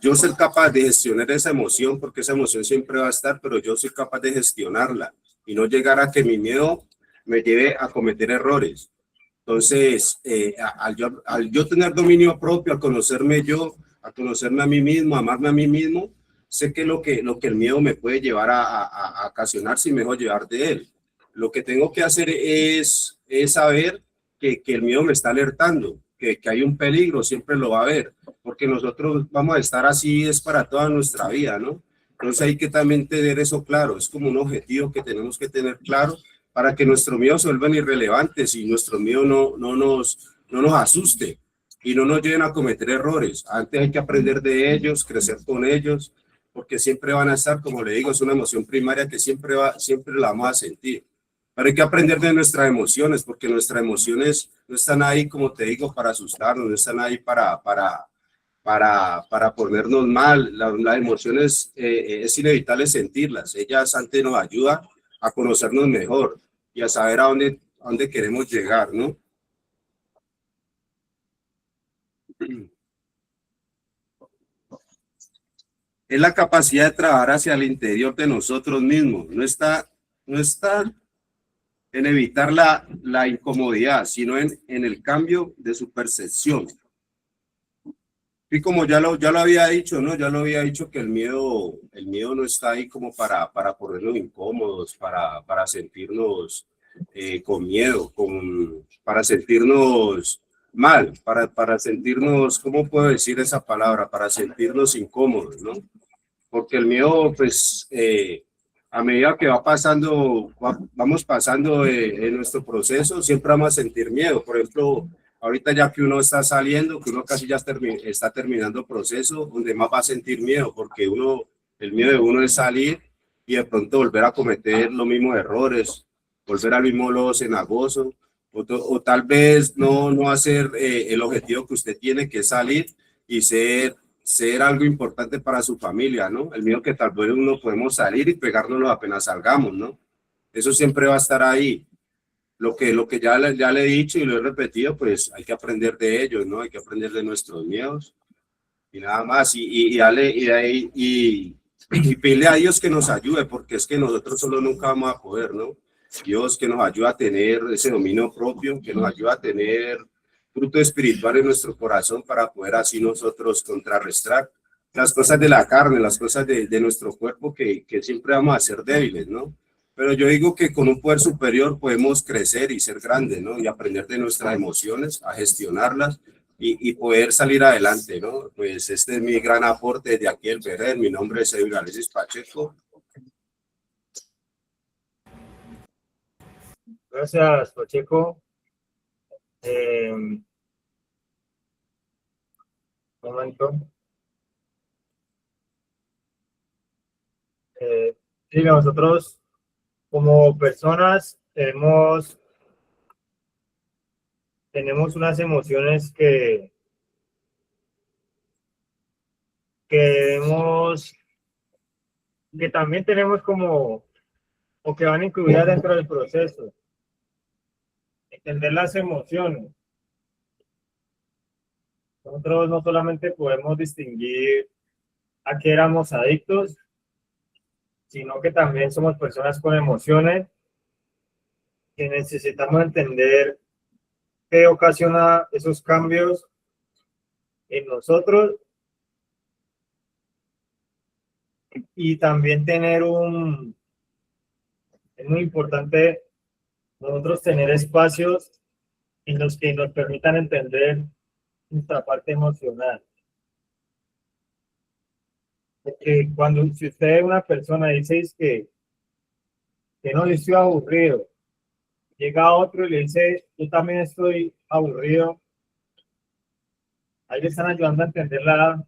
yo ser capaz de gestionar esa emoción, porque esa emoción siempre va a estar, pero yo soy capaz de gestionarla y no llegar a que mi miedo me lleve a cometer errores. Entonces, al yo tener dominio propio, al conocerme yo, a conocerme a mí mismo, a amarme a mí mismo, sé que lo que el miedo me puede llevar a ocasionar si me dejo llevar de él. Lo que tengo que hacer es saber que el miedo me está alertando, que hay un peligro, siempre lo va a haber, porque nosotros vamos a estar así, es para toda nuestra vida, ¿no? Entonces hay que también tener eso claro, es como un objetivo que tenemos que tener claro para que nuestros miedos se vuelvan irrelevantes y nuestro miedo no nos asuste y no nos lleven a cometer errores. Antes hay que aprender de ellos, crecer con ellos, porque siempre van a estar, como le digo, es una emoción primaria que siempre la vamos a sentir. Pero hay que aprender de nuestras emociones, porque nuestras emociones no están ahí, como te digo, para asustarnos, no están ahí para ponernos mal. Las emociones es inevitable sentirlas. Ellas antes nos ayudan a conocernos mejor y a saber a dónde queremos llegar, ¿no? Es la capacidad de trabajar hacia el interior de nosotros mismos. No está en evitar la incomodidad, sino en el cambio de su percepción. Y como ya lo había dicho, ¿no? Ya lo había dicho que el miedo no está ahí como para ponernos incómodos, para sentirnos con miedo, para sentirnos mal, para sentirnos, ¿cómo puedo decir esa palabra? Para sentirnos incómodos, ¿no? Porque el miedo, pues, a medida que vamos pasando en nuestro proceso, siempre vamos a sentir miedo. Por ejemplo, ahorita ya que uno está saliendo, que uno casi ya está terminando el proceso, donde más va a sentir miedo, porque el miedo de uno es salir y de pronto volver a cometer los mismos errores, volver al mismo lodo cenagoso, o tal vez no hacer el objetivo que usted tiene, que es salir y ser algo importante para su familia, ¿no? El miedo que tal vez uno podemos salir y pegárnoslo apenas salgamos, ¿no? Eso siempre va a estar ahí. Lo que ya le he dicho y lo he repetido, pues hay que aprender de ellos, ¿no? Hay que aprender de nuestros miedos y nada más. Y pedirle a Dios que nos ayude, porque es que nosotros solo nunca vamos a poder, ¿no? Dios que nos ayude a tener ese dominio propio, que nos ayude a tener fruto espiritual en nuestro corazón para poder así nosotros contrarrestar las cosas de la carne, las cosas de nuestro cuerpo que siempre vamos a ser débiles, ¿no? Pero yo digo que con un poder superior podemos crecer y ser grandes, ¿no? Y aprender de nuestras emociones, a gestionarlas y poder salir adelante, ¿no? Pues este es mi gran aporte desde aquí el Berer. Mi nombre es Edwin Alexis Pacheco. Gracias, Pacheco. Un momento. Sí, nosotros como personas tenemos unas emociones que debemos, que también tenemos como, o que van incluidas dentro del proceso. Entender las emociones. Nosotros no solamente podemos distinguir a qué éramos adictos, sino que también somos personas con emociones que necesitamos entender qué ocasiona esos cambios en nosotros y también es muy importante nosotros tener espacios en los que nos permitan entender nuestra parte emocional. Porque si usted es una persona y dice que no, yo estoy aburrido, llega otro y le dice, yo también estoy aburrido, ahí le están ayudando a entender la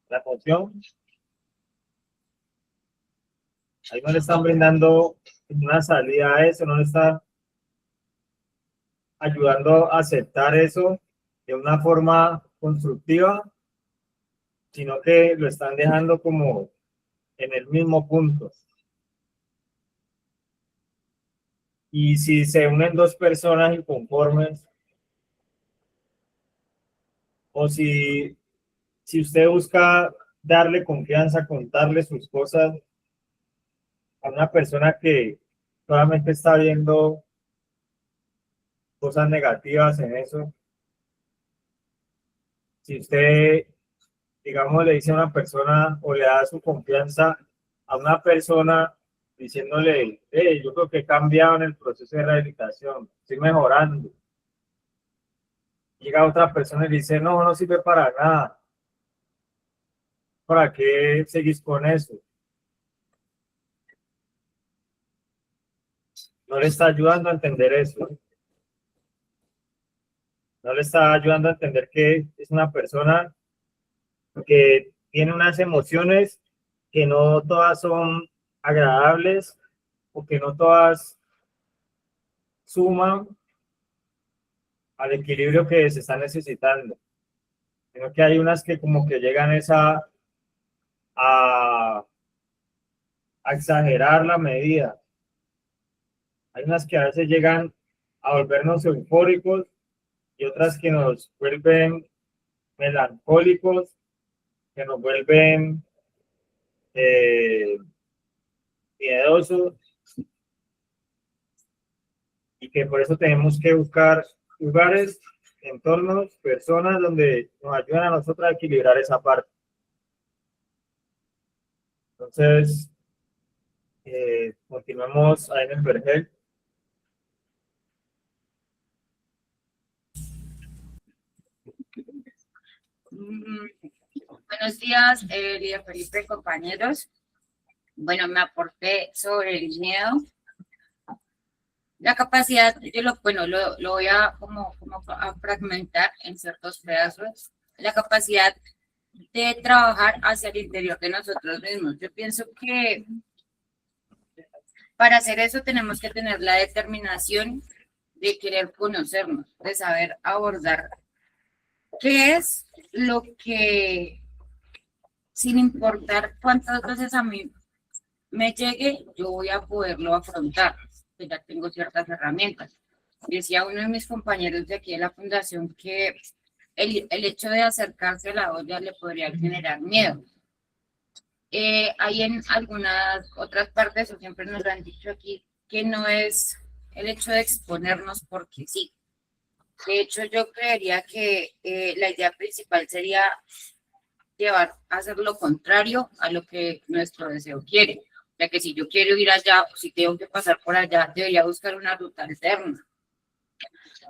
emoción, ahí no le están brindando una salida a eso, no le están ayudando a aceptar eso de una forma constructiva, sino que lo están dejando como en el mismo punto. Y si se unen dos personas inconformes, o si usted busca darle confianza, contarle sus cosas a una persona que solamente está viendo cosas negativas en eso, si usted, digamos, le dice a una persona o le da su confianza a una persona diciéndole, hey, yo creo que he cambiado en el proceso de rehabilitación, estoy mejorando. Llega otra persona y le dice, no, no sirve para nada. ¿Para qué seguís con eso? No le está ayudando a entender eso. No le está ayudando a entender que es una persona que tiene unas emociones que no todas son agradables o que no todas suman al equilibrio que se está necesitando, sino que hay unas que como que llegan a exagerar la medida. Hay unas que a veces llegan a volvernos eufóricos y otras que nos vuelven melancólicos, que nos vuelven miedosos, y que por eso tenemos que buscar lugares, entornos, personas donde nos ayuden a nosotros a equilibrar esa parte. Entonces, continuemos ahí en el vergel. Buenos días, líder Felipe, compañeros. Bueno, me aporté sobre el miedo. La capacidad, yo lo voy a a fragmentar en ciertos pedazos. La capacidad de trabajar hacia el interior de nosotros mismos. Yo pienso que para hacer eso tenemos que tener la determinación de querer conocernos, de saber abordar qué es lo que, sin importar cuántas veces a mí me llegue, yo voy a poderlo afrontar, que ya tengo ciertas herramientas. Decía uno de mis compañeros de aquí de la fundación que el hecho de acercarse a la olla le podría generar miedo. Hay en algunas otras partes, o siempre nos lo han dicho aquí, que no es el hecho de exponernos porque sí. De hecho, yo creería que la idea principal sería llevar a hacer lo contrario a lo que nuestro deseo quiere. Ya que si yo quiero ir allá o si tengo que pasar por allá, debería buscar una ruta alterna.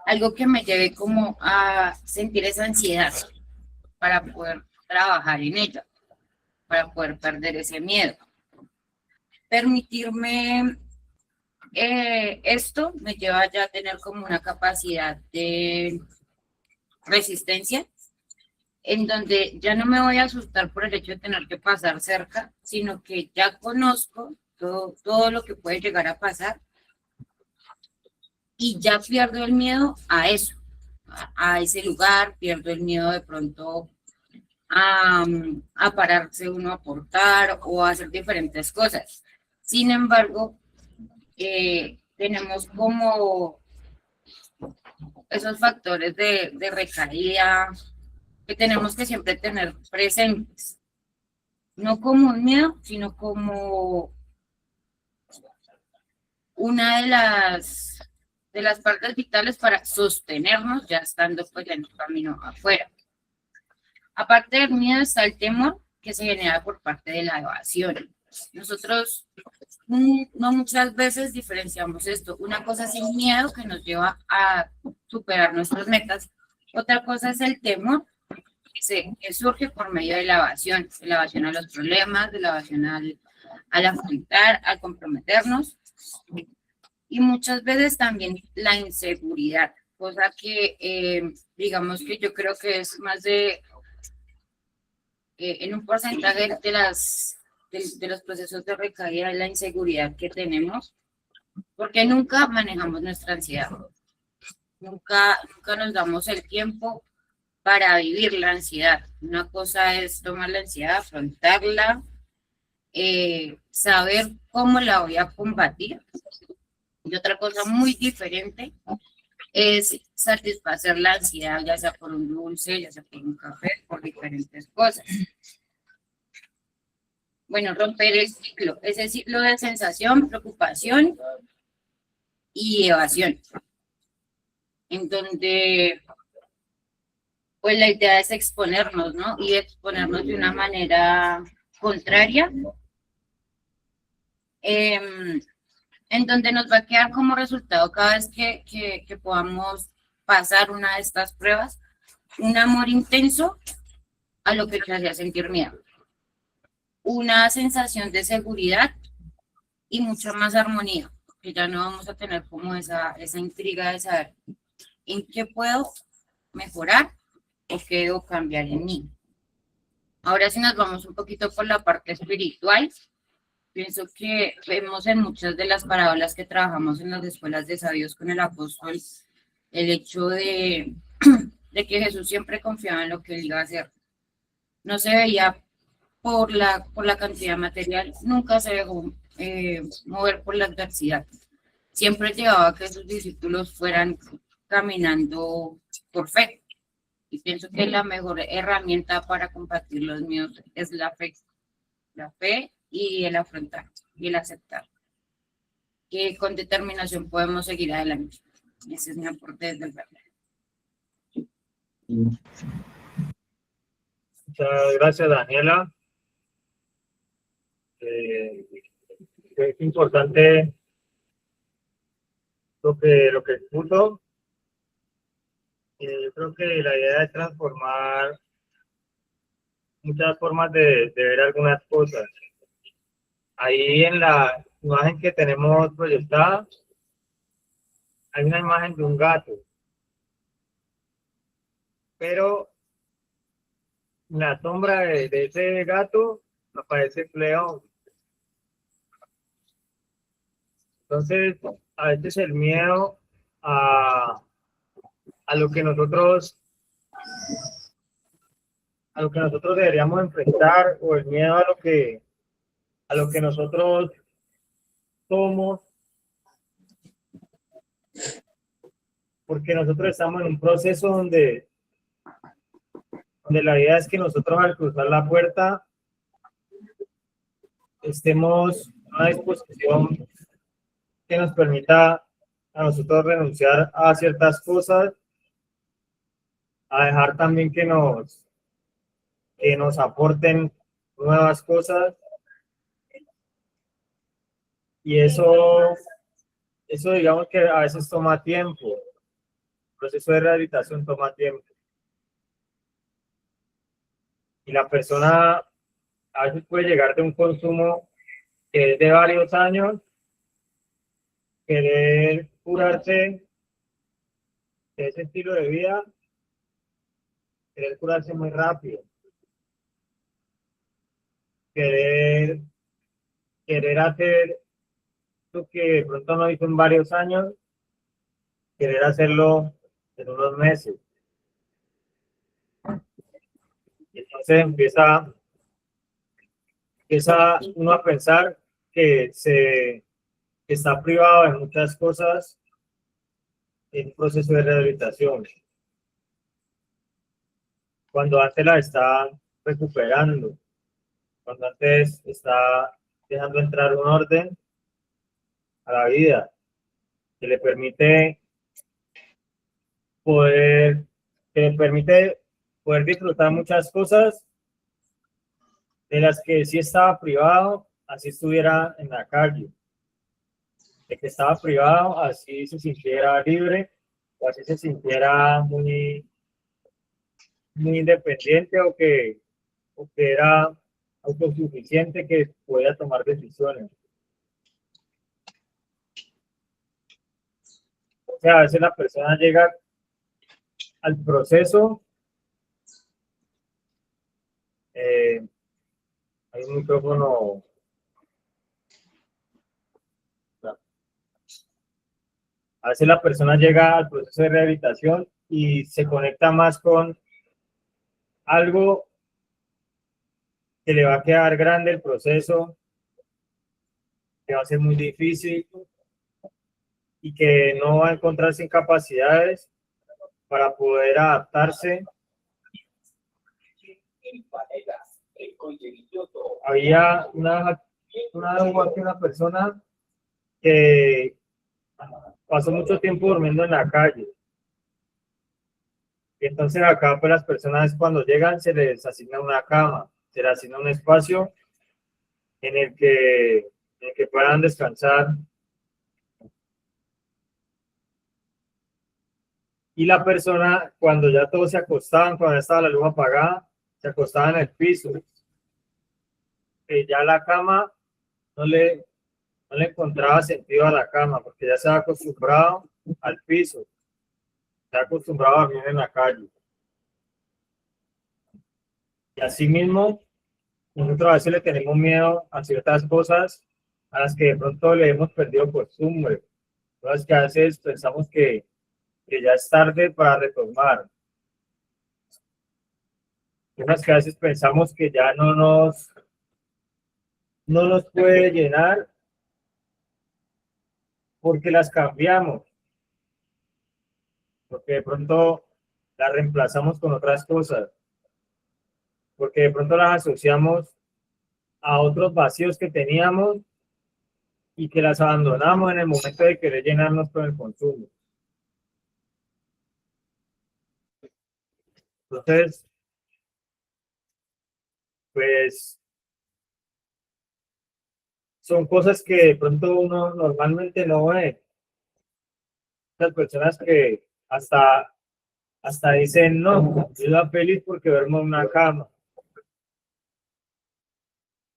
Algo que me lleve como a sentir esa ansiedad para poder trabajar en ella, para poder perder ese miedo. Permitirme esto me lleva ya a tener como una capacidad de resistencia, en donde ya no me voy a asustar por el hecho de tener que pasar cerca, sino que ya conozco todo lo que puede llegar a pasar y ya pierdo el miedo a eso, a ese lugar, pierdo el miedo de pronto a pararse uno a aportar o a hacer diferentes cosas. Sin embargo, tenemos como esos factores de recaída que tenemos que siempre tener presentes. no como un miedo, sino como una de las partes vitales para sostenernos ya estando pues en el camino afuera. Aparte del miedo está el temor que se genera por parte de la evasión. Nosotros no muchas veces diferenciamos esto. Una cosa es el miedo que nos lleva a superar nuestras metas. Otra cosa es el temor que surge por medio de la evasión a los problemas, de la evasión al afrontar, al comprometernos. Y muchas veces también la inseguridad, cosa que digamos que yo creo que es más de en un porcentaje de los procesos de recaída de la inseguridad que tenemos, porque nunca manejamos nuestra ansiedad, nunca nos damos el tiempo para vivir la ansiedad. Una cosa es tomar la ansiedad, afrontarla, saber cómo la voy a combatir, y otra cosa muy diferente es satisfacer la ansiedad, ya sea por un dulce, ya sea por un café, por diferentes cosas. Bueno, romper el ciclo, ese ciclo de sensación, preocupación y evasión, en donde pues la idea es exponernos, ¿no? Y exponernos de una manera contraria, en donde nos va a quedar como resultado cada vez que podamos pasar una de estas pruebas, un amor intenso a lo que te hacía sentir miedo, una sensación de seguridad y mucha más armonía, que ya no vamos a tener como esa intriga de saber en qué puedo mejorar o qué debo cambiar en mí. Ahora si nos vamos un poquito por la parte espiritual, pienso que vemos en muchas de las parábolas que trabajamos en las escuelas de sabios con el apóstol el hecho de que Jesús siempre confiaba en lo que él iba a hacer. No se veía por la cantidad material, nunca se dejó mover por la adversidad. Siempre llevaba a que sus discípulos fueran caminando por fe. Y pienso que la mejor herramienta para combatir los miedos es la fe y el afrontar y el aceptar. Que con determinación podemos seguir adelante. Ese es mi aporte desde el verdad. Muchas gracias, Daniela. Es importante lo que expuso. Yo creo que la idea es transformar muchas formas de ver algunas cosas. Ahí en la imagen que tenemos proyectada, hay una imagen de un gato. Pero en la sombra de ese gato aparece el león. Entonces, a veces el miedo a lo que nosotros deberíamos enfrentar, o el miedo a lo que nosotros somos, porque nosotros estamos en un proceso donde la idea es que nosotros al cruzar la puerta estemos en una disposición que nos permita a nosotros renunciar a ciertas cosas, a dejar también que nos aporten nuevas cosas, y eso digamos que a veces toma tiempo. El proceso de rehabilitación toma tiempo. Y la persona a veces puede llegar de un consumo que es de varios años, querer curarse de ese estilo de vida, querer curarse muy rápido, querer hacer lo que de pronto no hizo en varios años, querer hacerlo en unos meses. Y entonces empieza uno a pensar que está privado de muchas cosas en un proceso de rehabilitación, cuando antes la está recuperando. cuando antes está dejando entrar un orden a la vida que le permite poder, poder disfrutar muchas cosas de las que sí estaba privado, así estuviera en la calle, de que estaba privado, así se sintiera libre, o así se sintiera muy, muy independiente, o que era autosuficiente, que podía tomar decisiones. O sea, a veces la persona llega al proceso, hay un micrófono. A veces la persona llega al proceso de rehabilitación y se conecta más con algo que le va a quedar grande el proceso, que va a ser muy difícil y que no va a encontrarse incapacidades para poder adaptarse. Había una persona que pasó mucho tiempo durmiendo en la calle. Y entonces acá pues las personas cuando llegan se les asigna una cama, se les asigna un espacio en el que puedan descansar. Y la persona, cuando ya todos se acostaban, cuando ya estaba la luz apagada, se acostaban en el piso. Que ya la cama no le encontraba sentido a la cama, porque ya se ha acostumbrado al piso, se ha acostumbrado a dormir en la calle. Y así mismo, nosotros a veces le tenemos miedo a ciertas cosas a las que de pronto le hemos perdido costumbre, cosas que a veces pensamos que ya es tarde para retomar, cosas que a veces pensamos que ya no nos puede llenar porque las cambiamos, porque de pronto las reemplazamos con otras cosas, porque de pronto las asociamos a otros vacíos que teníamos y que las abandonamos en el momento de querer llenarnos con el consumo. Entonces, pues, son cosas que de pronto uno normalmente no ve. Las personas que hasta dicen, no, yo soy feliz porque duermo en una cama.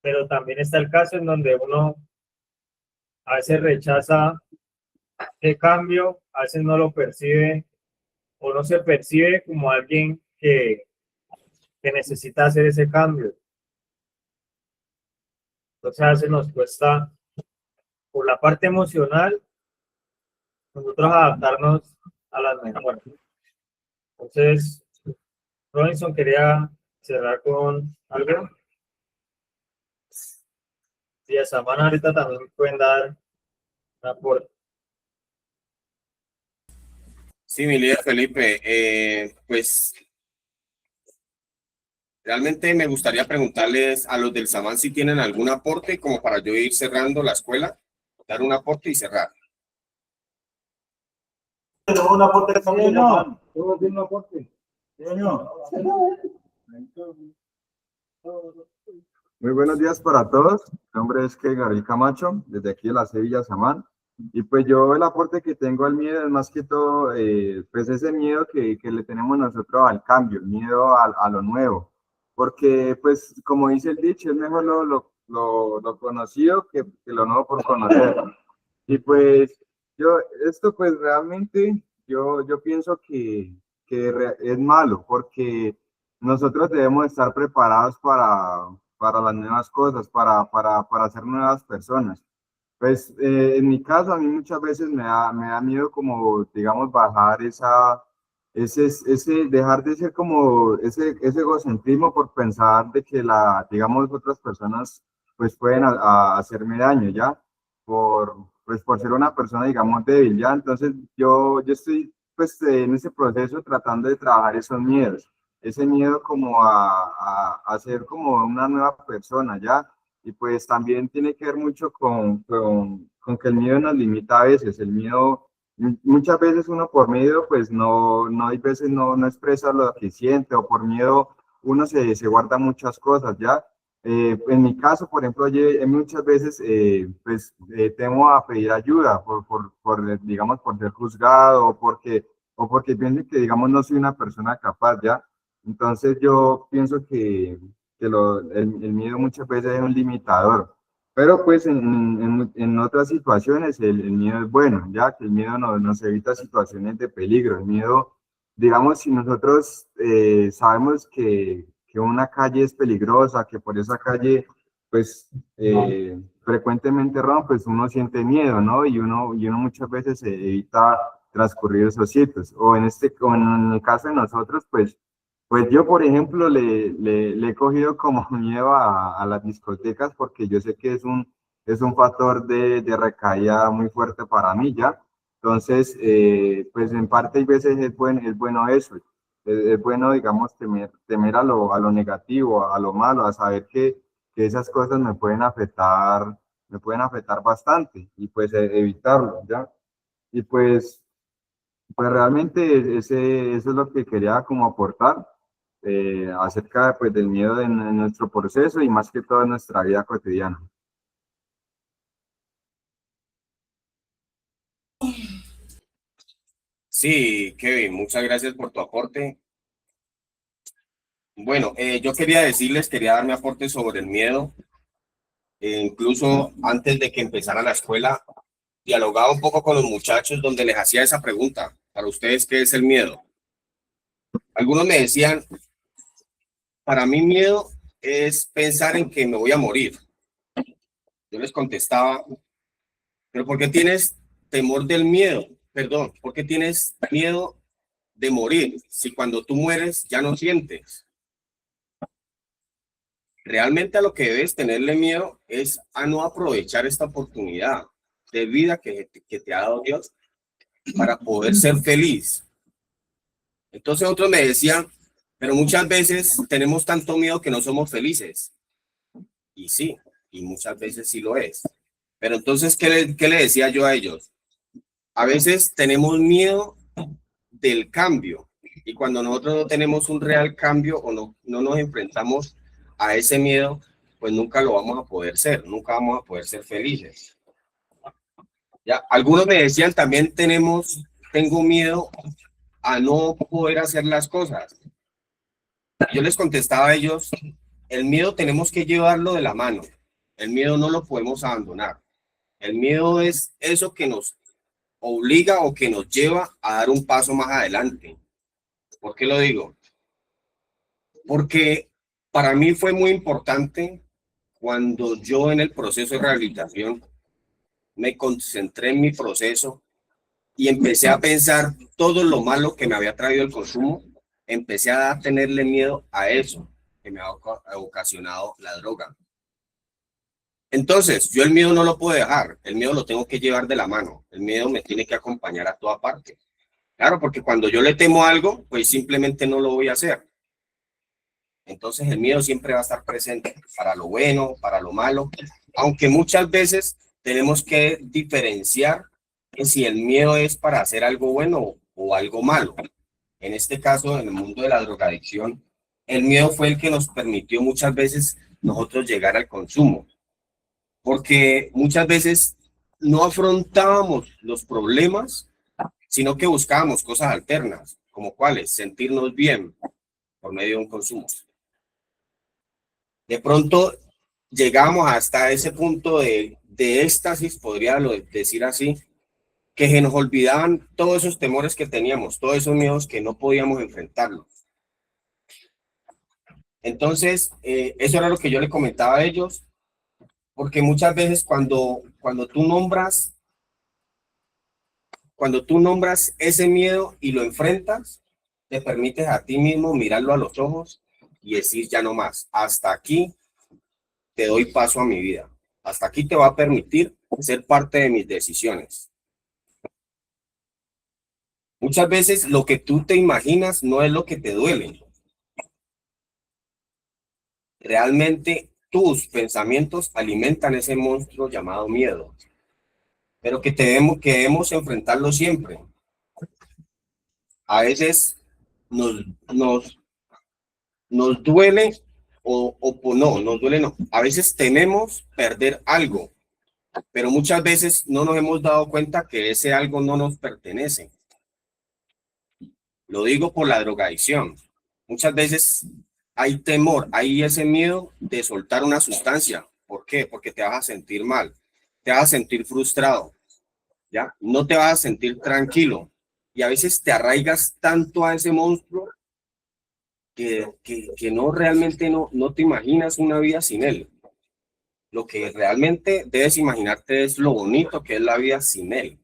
Pero también está el caso en donde uno a veces rechaza el cambio, a veces no lo percibe o no se percibe como alguien que necesita hacer ese cambio. Entonces a veces nos cuesta, por la parte emocional, nosotros adaptarnos a las mejoras. Entonces, Robinson quería cerrar con algo. Y a Samana ahorita también pueden dar un aporte. Sí, mi líder Felipe, pues realmente me gustaría preguntarles a los del Samán si tienen algún aporte como para yo ir cerrando la escuela, dar un aporte y cerrar. Tenemos un aporte que estamos No, ¿puedo decir un aporte? Muy buenos días para todos. Mi nombre es Gabriel Camacho, desde aquí de la Sevilla Samán. Y pues yo el aporte que tengo al miedo es más que todo, pues ese miedo que le tenemos nosotros al cambio, el miedo a lo nuevo. Porque pues como dice el dicho, es mejor lo conocido que lo nuevo por conocer. Y pues esto pues realmente yo pienso que es malo, porque nosotros debemos estar preparados para las nuevas cosas, para ser nuevas personas. Pues en mi caso, a mí muchas veces me da miedo como, digamos, bajar dejar de ser como ese egocentrismo por pensar de que digamos, otras personas pues pueden hacerme daño, ¿ya? Pues por ser una persona, digamos, débil, ¿ya? Entonces yo estoy pues en ese proceso tratando de trabajar esos miedos. ese miedo como a ser como una nueva persona, ¿ya? Y pues también tiene que ver mucho con que el miedo nos limita a veces, el miedo, muchas veces uno por miedo, pues no hay veces no expresa lo que siente, o por miedo uno se guarda muchas cosas, ¿ya? En mi caso, por ejemplo, muchas veces temo a pedir ayuda digamos, por ser juzgado o porque pienso que, digamos, no soy una persona capaz, ¿ya? Entonces yo pienso que el miedo muchas veces es un limitador, pero pues en otras situaciones el miedo es bueno, ya que el miedo nos evita situaciones de peligro. El miedo, digamos, si nosotros sabemos que una calle es peligrosa, que por esa calle pues frecuentemente roban, pues uno siente miedo, ¿no? Y uno muchas veces evita transcurrir esos sitios. O en el caso de nosotros, pues yo, por ejemplo, le he cogido como miedo a las discotecas porque yo sé que es un factor de recaída muy fuerte para mí, ¿ya? Entonces, pues en parte hay veces es bueno eso, es bueno, digamos, temer a lo negativo, a lo malo, a saber que esas cosas me pueden afectar bastante y pues evitarlo, ¿ya? Y pues realmente eso es lo que quería como aportar acerca pues, del miedo en nuestro proceso y más que todo en nuestra vida cotidiana. Sí, Kevin, muchas gracias por tu aporte. Bueno, yo quería dar mi aporte sobre el miedo. Incluso antes de que empezara la escuela, dialogaba un poco con los muchachos donde les hacía esa pregunta. Para ustedes, ¿qué es el miedo? Algunos me decían, para mí miedo es pensar en que me voy a morir. Yo les contestaba, pero ¿por qué tienes temor del miedo? Perdón, ¿por qué tienes miedo de morir si cuando tú mueres ya no sientes? Realmente a lo que debes tenerle miedo es a no aprovechar esta oportunidad de vida que te ha dado Dios para poder ser feliz. Entonces otros me decían, pero muchas veces tenemos tanto miedo que no somos felices. Y sí, y muchas veces sí lo es. Pero entonces, ¿qué le decía yo a ellos? A veces tenemos miedo del cambio. Y cuando nosotros no tenemos un real cambio o no nos enfrentamos a ese miedo, pues nunca lo vamos a poder ser, nunca vamos a poder ser felices. Ya, algunos me decían también tengo miedo a no poder hacer las cosas. Yo les contestaba a ellos, el miedo tenemos que llevarlo de la mano. El miedo no lo podemos abandonar. El miedo es eso que nos obliga o que nos lleva a dar un paso más adelante. ¿Por qué lo digo? Porque para mí fue muy importante cuando yo en el proceso de rehabilitación me concentré en mi proceso y empecé a pensar todo lo malo que me había traído el consumo, empecé a tenerle miedo a eso que me ha ocasionado la droga. Entonces, yo el miedo no lo puedo dejar, el miedo lo tengo que llevar de la mano, el miedo me tiene que acompañar a toda parte. Claro, porque cuando yo le temo a algo, pues simplemente no lo voy a hacer. Entonces el miedo siempre va a estar presente, para lo bueno, para lo malo, aunque muchas veces tenemos que diferenciar que si el miedo es para hacer algo bueno o algo malo. En este caso, en el mundo de la drogadicción, el miedo fue el que nos permitió muchas veces nosotros llegar al consumo, porque muchas veces no afrontábamos los problemas, sino que buscábamos cosas alternas, como cuáles, sentirnos bien por medio de un consumo. De pronto llegamos hasta ese punto de éxtasis, podría decir así, que se nos olvidaban todos esos temores que teníamos, todos esos miedos que no podíamos enfrentarlos. Entonces, eso era lo que yo le comentaba a ellos, porque muchas veces cuando tú nombras ese miedo y lo enfrentas, te permites a ti mismo mirarlo a los ojos y decir ya no más, hasta aquí te doy paso a mi vida, hasta aquí te va a permitir ser parte de mis decisiones. Muchas veces lo que tú te imaginas no es lo que te duele, realmente tus pensamientos alimentan ese monstruo llamado miedo, pero que debemos enfrentarlo siempre. A veces nos duele no, nos duele no. A veces tememos perder algo, pero muchas veces no nos hemos dado cuenta que ese algo no nos pertenece. Lo digo por la drogadicción. Muchas veces hay temor, hay ese miedo de soltar una sustancia. ¿Por qué? Porque te vas a sentir mal, te vas a sentir frustrado, ¿ya? No te vas a sentir tranquilo. Y a veces te arraigas tanto a ese monstruo que no realmente no te imaginas una vida sin él. Lo que realmente debes imaginarte es lo bonito que es la vida sin él.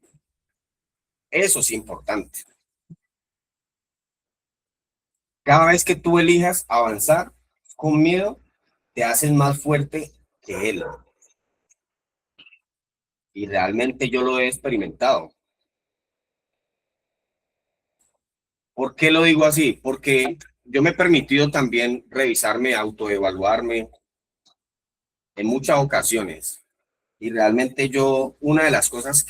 Eso es importante. Cada vez que tú elijas avanzar con miedo, te haces más fuerte que él. Y realmente yo lo he experimentado. ¿Por qué lo digo así? Porque yo me he permitido también revisarme, autoevaluarme en muchas ocasiones. Y realmente una de las cosas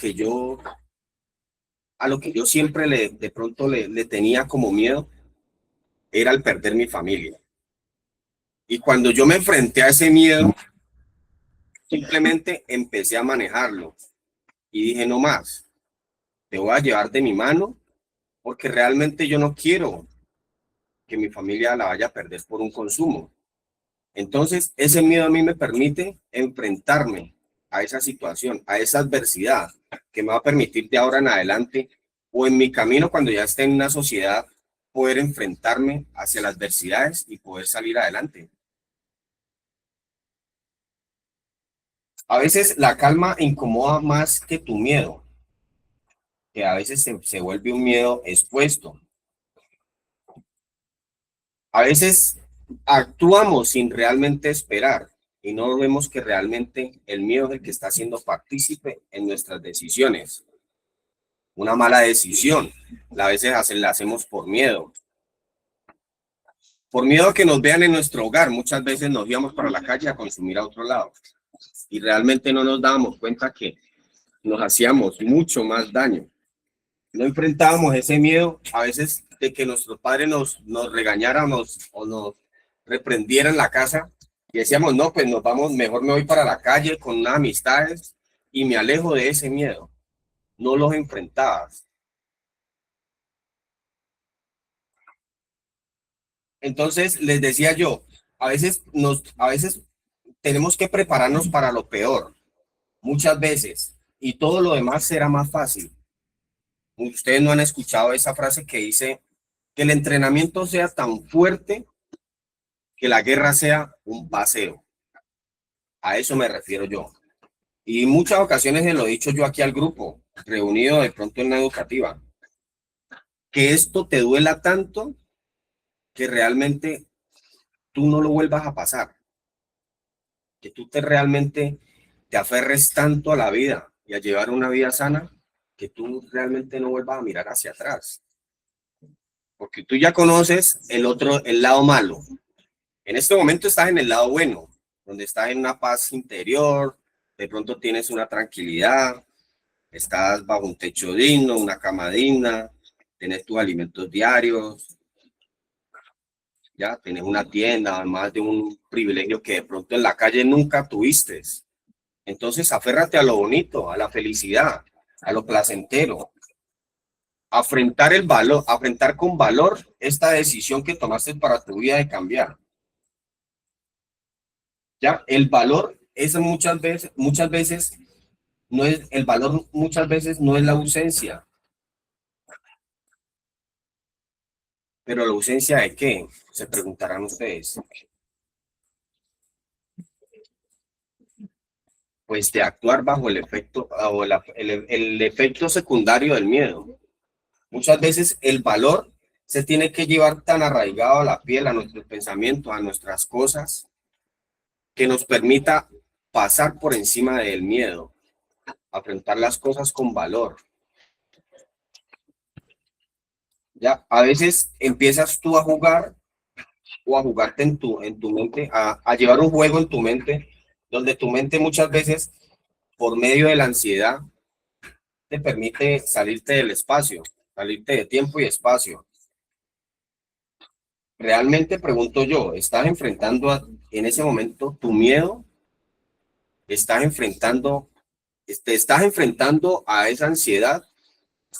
a lo que yo siempre de pronto le tenía como miedo, era el perder mi familia. Y cuando yo me enfrenté a ese miedo, simplemente empecé a manejarlo. Y dije, no más, te voy a llevar de mi mano, porque realmente yo no quiero que mi familia la vaya a perder por un consumo. Entonces, ese miedo a mí me permite enfrentarme a esa situación, a esa adversidad, que me va a permitir de ahora en adelante, o en mi camino cuando ya esté en una sociedad, poder enfrentarme hacia las adversidades y poder salir adelante. A veces la calma incomoda más que tu miedo, que a veces se vuelve un miedo expuesto. A veces actuamos sin realmente esperar y no vemos que realmente el miedo es el que está siendo partícipe en nuestras decisiones. Una mala decisión, a veces la hacemos por miedo. Por miedo a que nos vean en nuestro hogar, muchas veces nos íbamos para la calle a consumir a otro lado y realmente no nos dábamos cuenta que nos hacíamos mucho más daño. No enfrentábamos ese miedo a veces de que nuestros padres nos regañaran o nos reprendieran en la casa y decíamos, no, pues nos vamos, mejor me voy para la calle con unas amistades y me alejo de ese miedo. No los enfrentabas. Entonces les decía yo, a veces tenemos que prepararnos para lo peor, muchas veces, y todo lo demás será más fácil. Ustedes no han escuchado esa frase que dice que el entrenamiento sea tan fuerte que la guerra sea un paseo. A eso me refiero yo. Y en muchas ocasiones se lo he dicho yo aquí al grupo, reunido de pronto en la educativa, que esto te duela tanto que realmente tú no lo vuelvas a pasar. Que tú realmente te aferres tanto a la vida y a llevar una vida sana que tú realmente no vuelvas a mirar hacia atrás. Porque tú ya conoces el lado malo. En este momento estás en el lado bueno, donde estás en una paz interior, de pronto tienes una tranquilidad, estás bajo un techo digno, una cama digna, tienes tus alimentos diarios, ya tienes una tienda, además de un privilegio que de pronto en la calle nunca tuviste. Entonces aférrate a lo bonito, a la felicidad, a lo placentero. Afrontar con valor esta decisión que tomaste para tu vida de cambiar. Ya, el valor es muchas veces no es el valor, muchas veces no es la ausencia. Pero la ausencia ¿de qué? Se preguntarán ustedes. Pues de actuar bajo el efecto o el efecto secundario del miedo. Muchas veces el valor se tiene que llevar tan arraigado a la piel, a nuestros pensamientos, a nuestras cosas, que nos permita pasar por encima del miedo, afrontar las cosas con valor. Ya, a veces empiezas tú a jugar o a jugarte en tu mente, a llevar un juego en tu mente, donde tu mente muchas veces, por medio de la ansiedad, te permite salirte del espacio, salirte de tiempo y espacio. Realmente pregunto yo, ¿estás enfrentando en ese momento tu miedo? Te estás enfrentando a esa ansiedad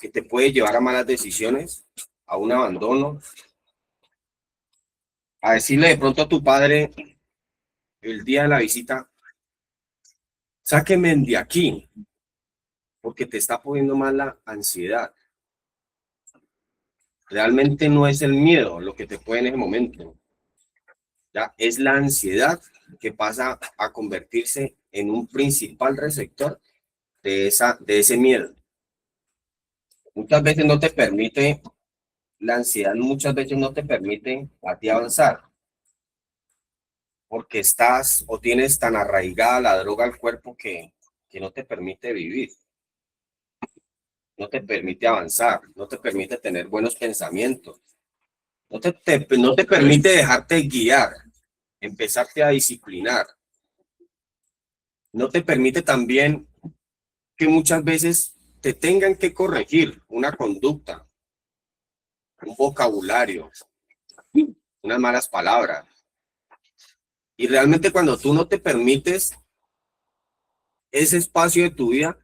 que te puede llevar a malas decisiones, a un abandono, a decirle de pronto a tu padre el día de la visita, sáqueme de aquí, porque te está poniendo mal la ansiedad. Realmente no es el miedo lo que te puede en ese momento, ya es la ansiedad que pasa a convertirse en un principal receptor de ese miedo. Muchas veces no te permite, la ansiedad muchas veces no te permite a ti avanzar, porque estás o tienes tan arraigada la droga al cuerpo que no te permite vivir, no te permite avanzar, no te permite tener buenos pensamientos, no te permite dejarte guiar, empezarte a disciplinar, no te permite también que muchas veces te tengan que corregir una conducta, un vocabulario, unas malas palabras. Y realmente cuando tú no te permites ese espacio de tu vida,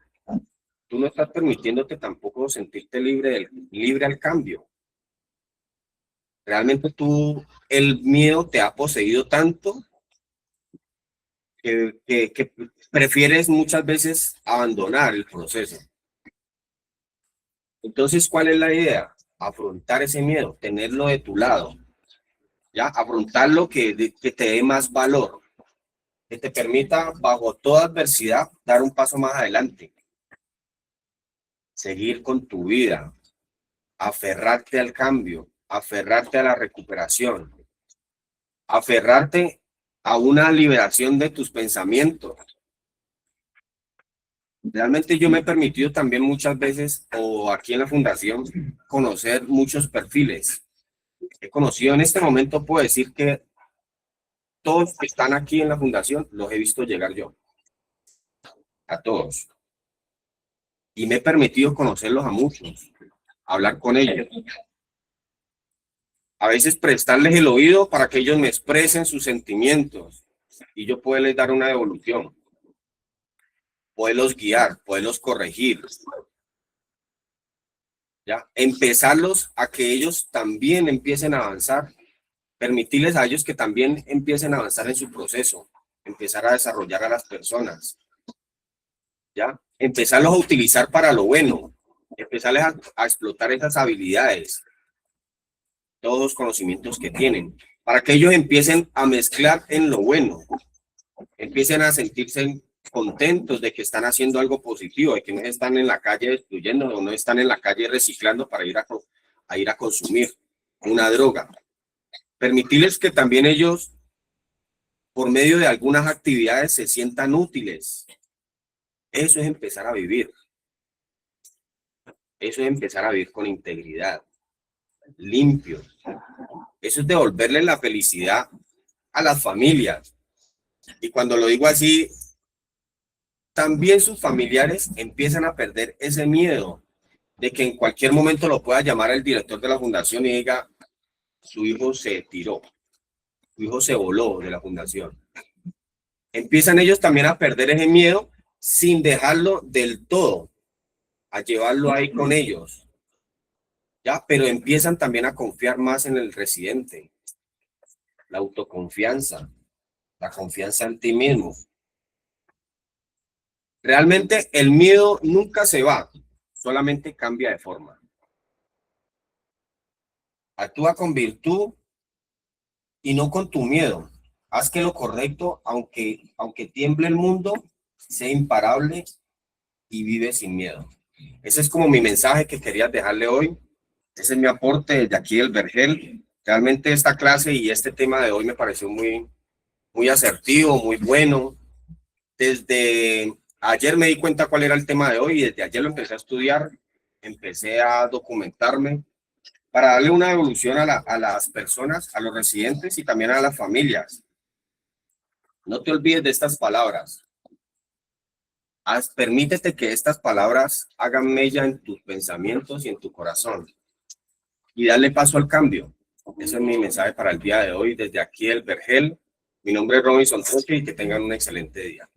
tú no estás permitiéndote tampoco sentirte libre al cambio. Realmente el miedo te ha poseído tanto que prefieres muchas veces abandonar el proceso. Entonces, ¿cuál es la idea? Afrontar ese miedo, tenerlo de tu lado, ¿ya? Afrontarlo que te dé más valor, que te permita, bajo toda adversidad, dar un paso más adelante, seguir con tu vida, aferrarte al cambio, aferrarte a la recuperación, aferrarte a una liberación de tus pensamientos. Realmente yo me he permitido también muchas veces, o aquí en la fundación, conocer muchos perfiles. He conocido en este momento, puedo decir que todos que están aquí en la fundación los he visto llegar yo. A todos. Y me he permitido conocerlos a muchos, hablar con ellos. A veces prestarles el oído para que ellos me expresen sus sentimientos y yo poderles dar una devolución. Poderlos guiar, poderlos corregir. ¿Ya? Empezarlos a que ellos también empiecen a avanzar. Permitirles a ellos que también empiecen a avanzar en su proceso. Empezar a desarrollar a las personas. ¿Ya? Empezarlos a utilizar para lo bueno. Empezarles a explotar esas habilidades. Todos los conocimientos que tienen. Para que ellos empiecen a mezclar en lo bueno. Empiecen a sentirse contentos de que están haciendo algo positivo, de que no están en la calle destruyendo o no están en la calle reciclando para ir a consumir una droga. Permitirles que también ellos, por medio de algunas actividades, se sientan útiles. Eso es empezar a vivir. Eso es empezar a vivir con integridad, limpio. Eso es devolverle la felicidad a las familias. Y cuando lo digo así, también sus familiares empiezan a perder ese miedo de que en cualquier momento lo pueda llamar el director de la fundación y diga, su hijo se tiró, su hijo se voló de la fundación. Empiezan ellos también a perder ese miedo sin dejarlo del todo, a llevarlo ahí con ellos. ¿Ya? Pero empiezan también a confiar más en el residente. La autoconfianza, la confianza en ti mismo. Realmente el miedo nunca se va, solamente cambia de forma. Actúa con virtud y no con tu miedo. Haz que lo correcto, aunque tiemble el mundo, sea imparable y vive sin miedo. Ese es como mi mensaje que quería dejarle hoy. Ese es mi aporte desde aquí del Vergel. Realmente esta clase y este tema de hoy me pareció muy, muy asertivo, muy bueno. Desde ayer me di cuenta cuál era el tema de hoy y desde ayer lo empecé a estudiar, empecé a documentarme para darle una evolución a las personas, a los residentes y también a las familias. No te olvides de estas palabras. Permítete que estas palabras hagan mella en tus pensamientos y en tu corazón. Y darle paso al cambio. Ese es mi mensaje para el día de hoy desde aquí el Vergel. Mi nombre es Robinson Roque y que tengan un excelente día.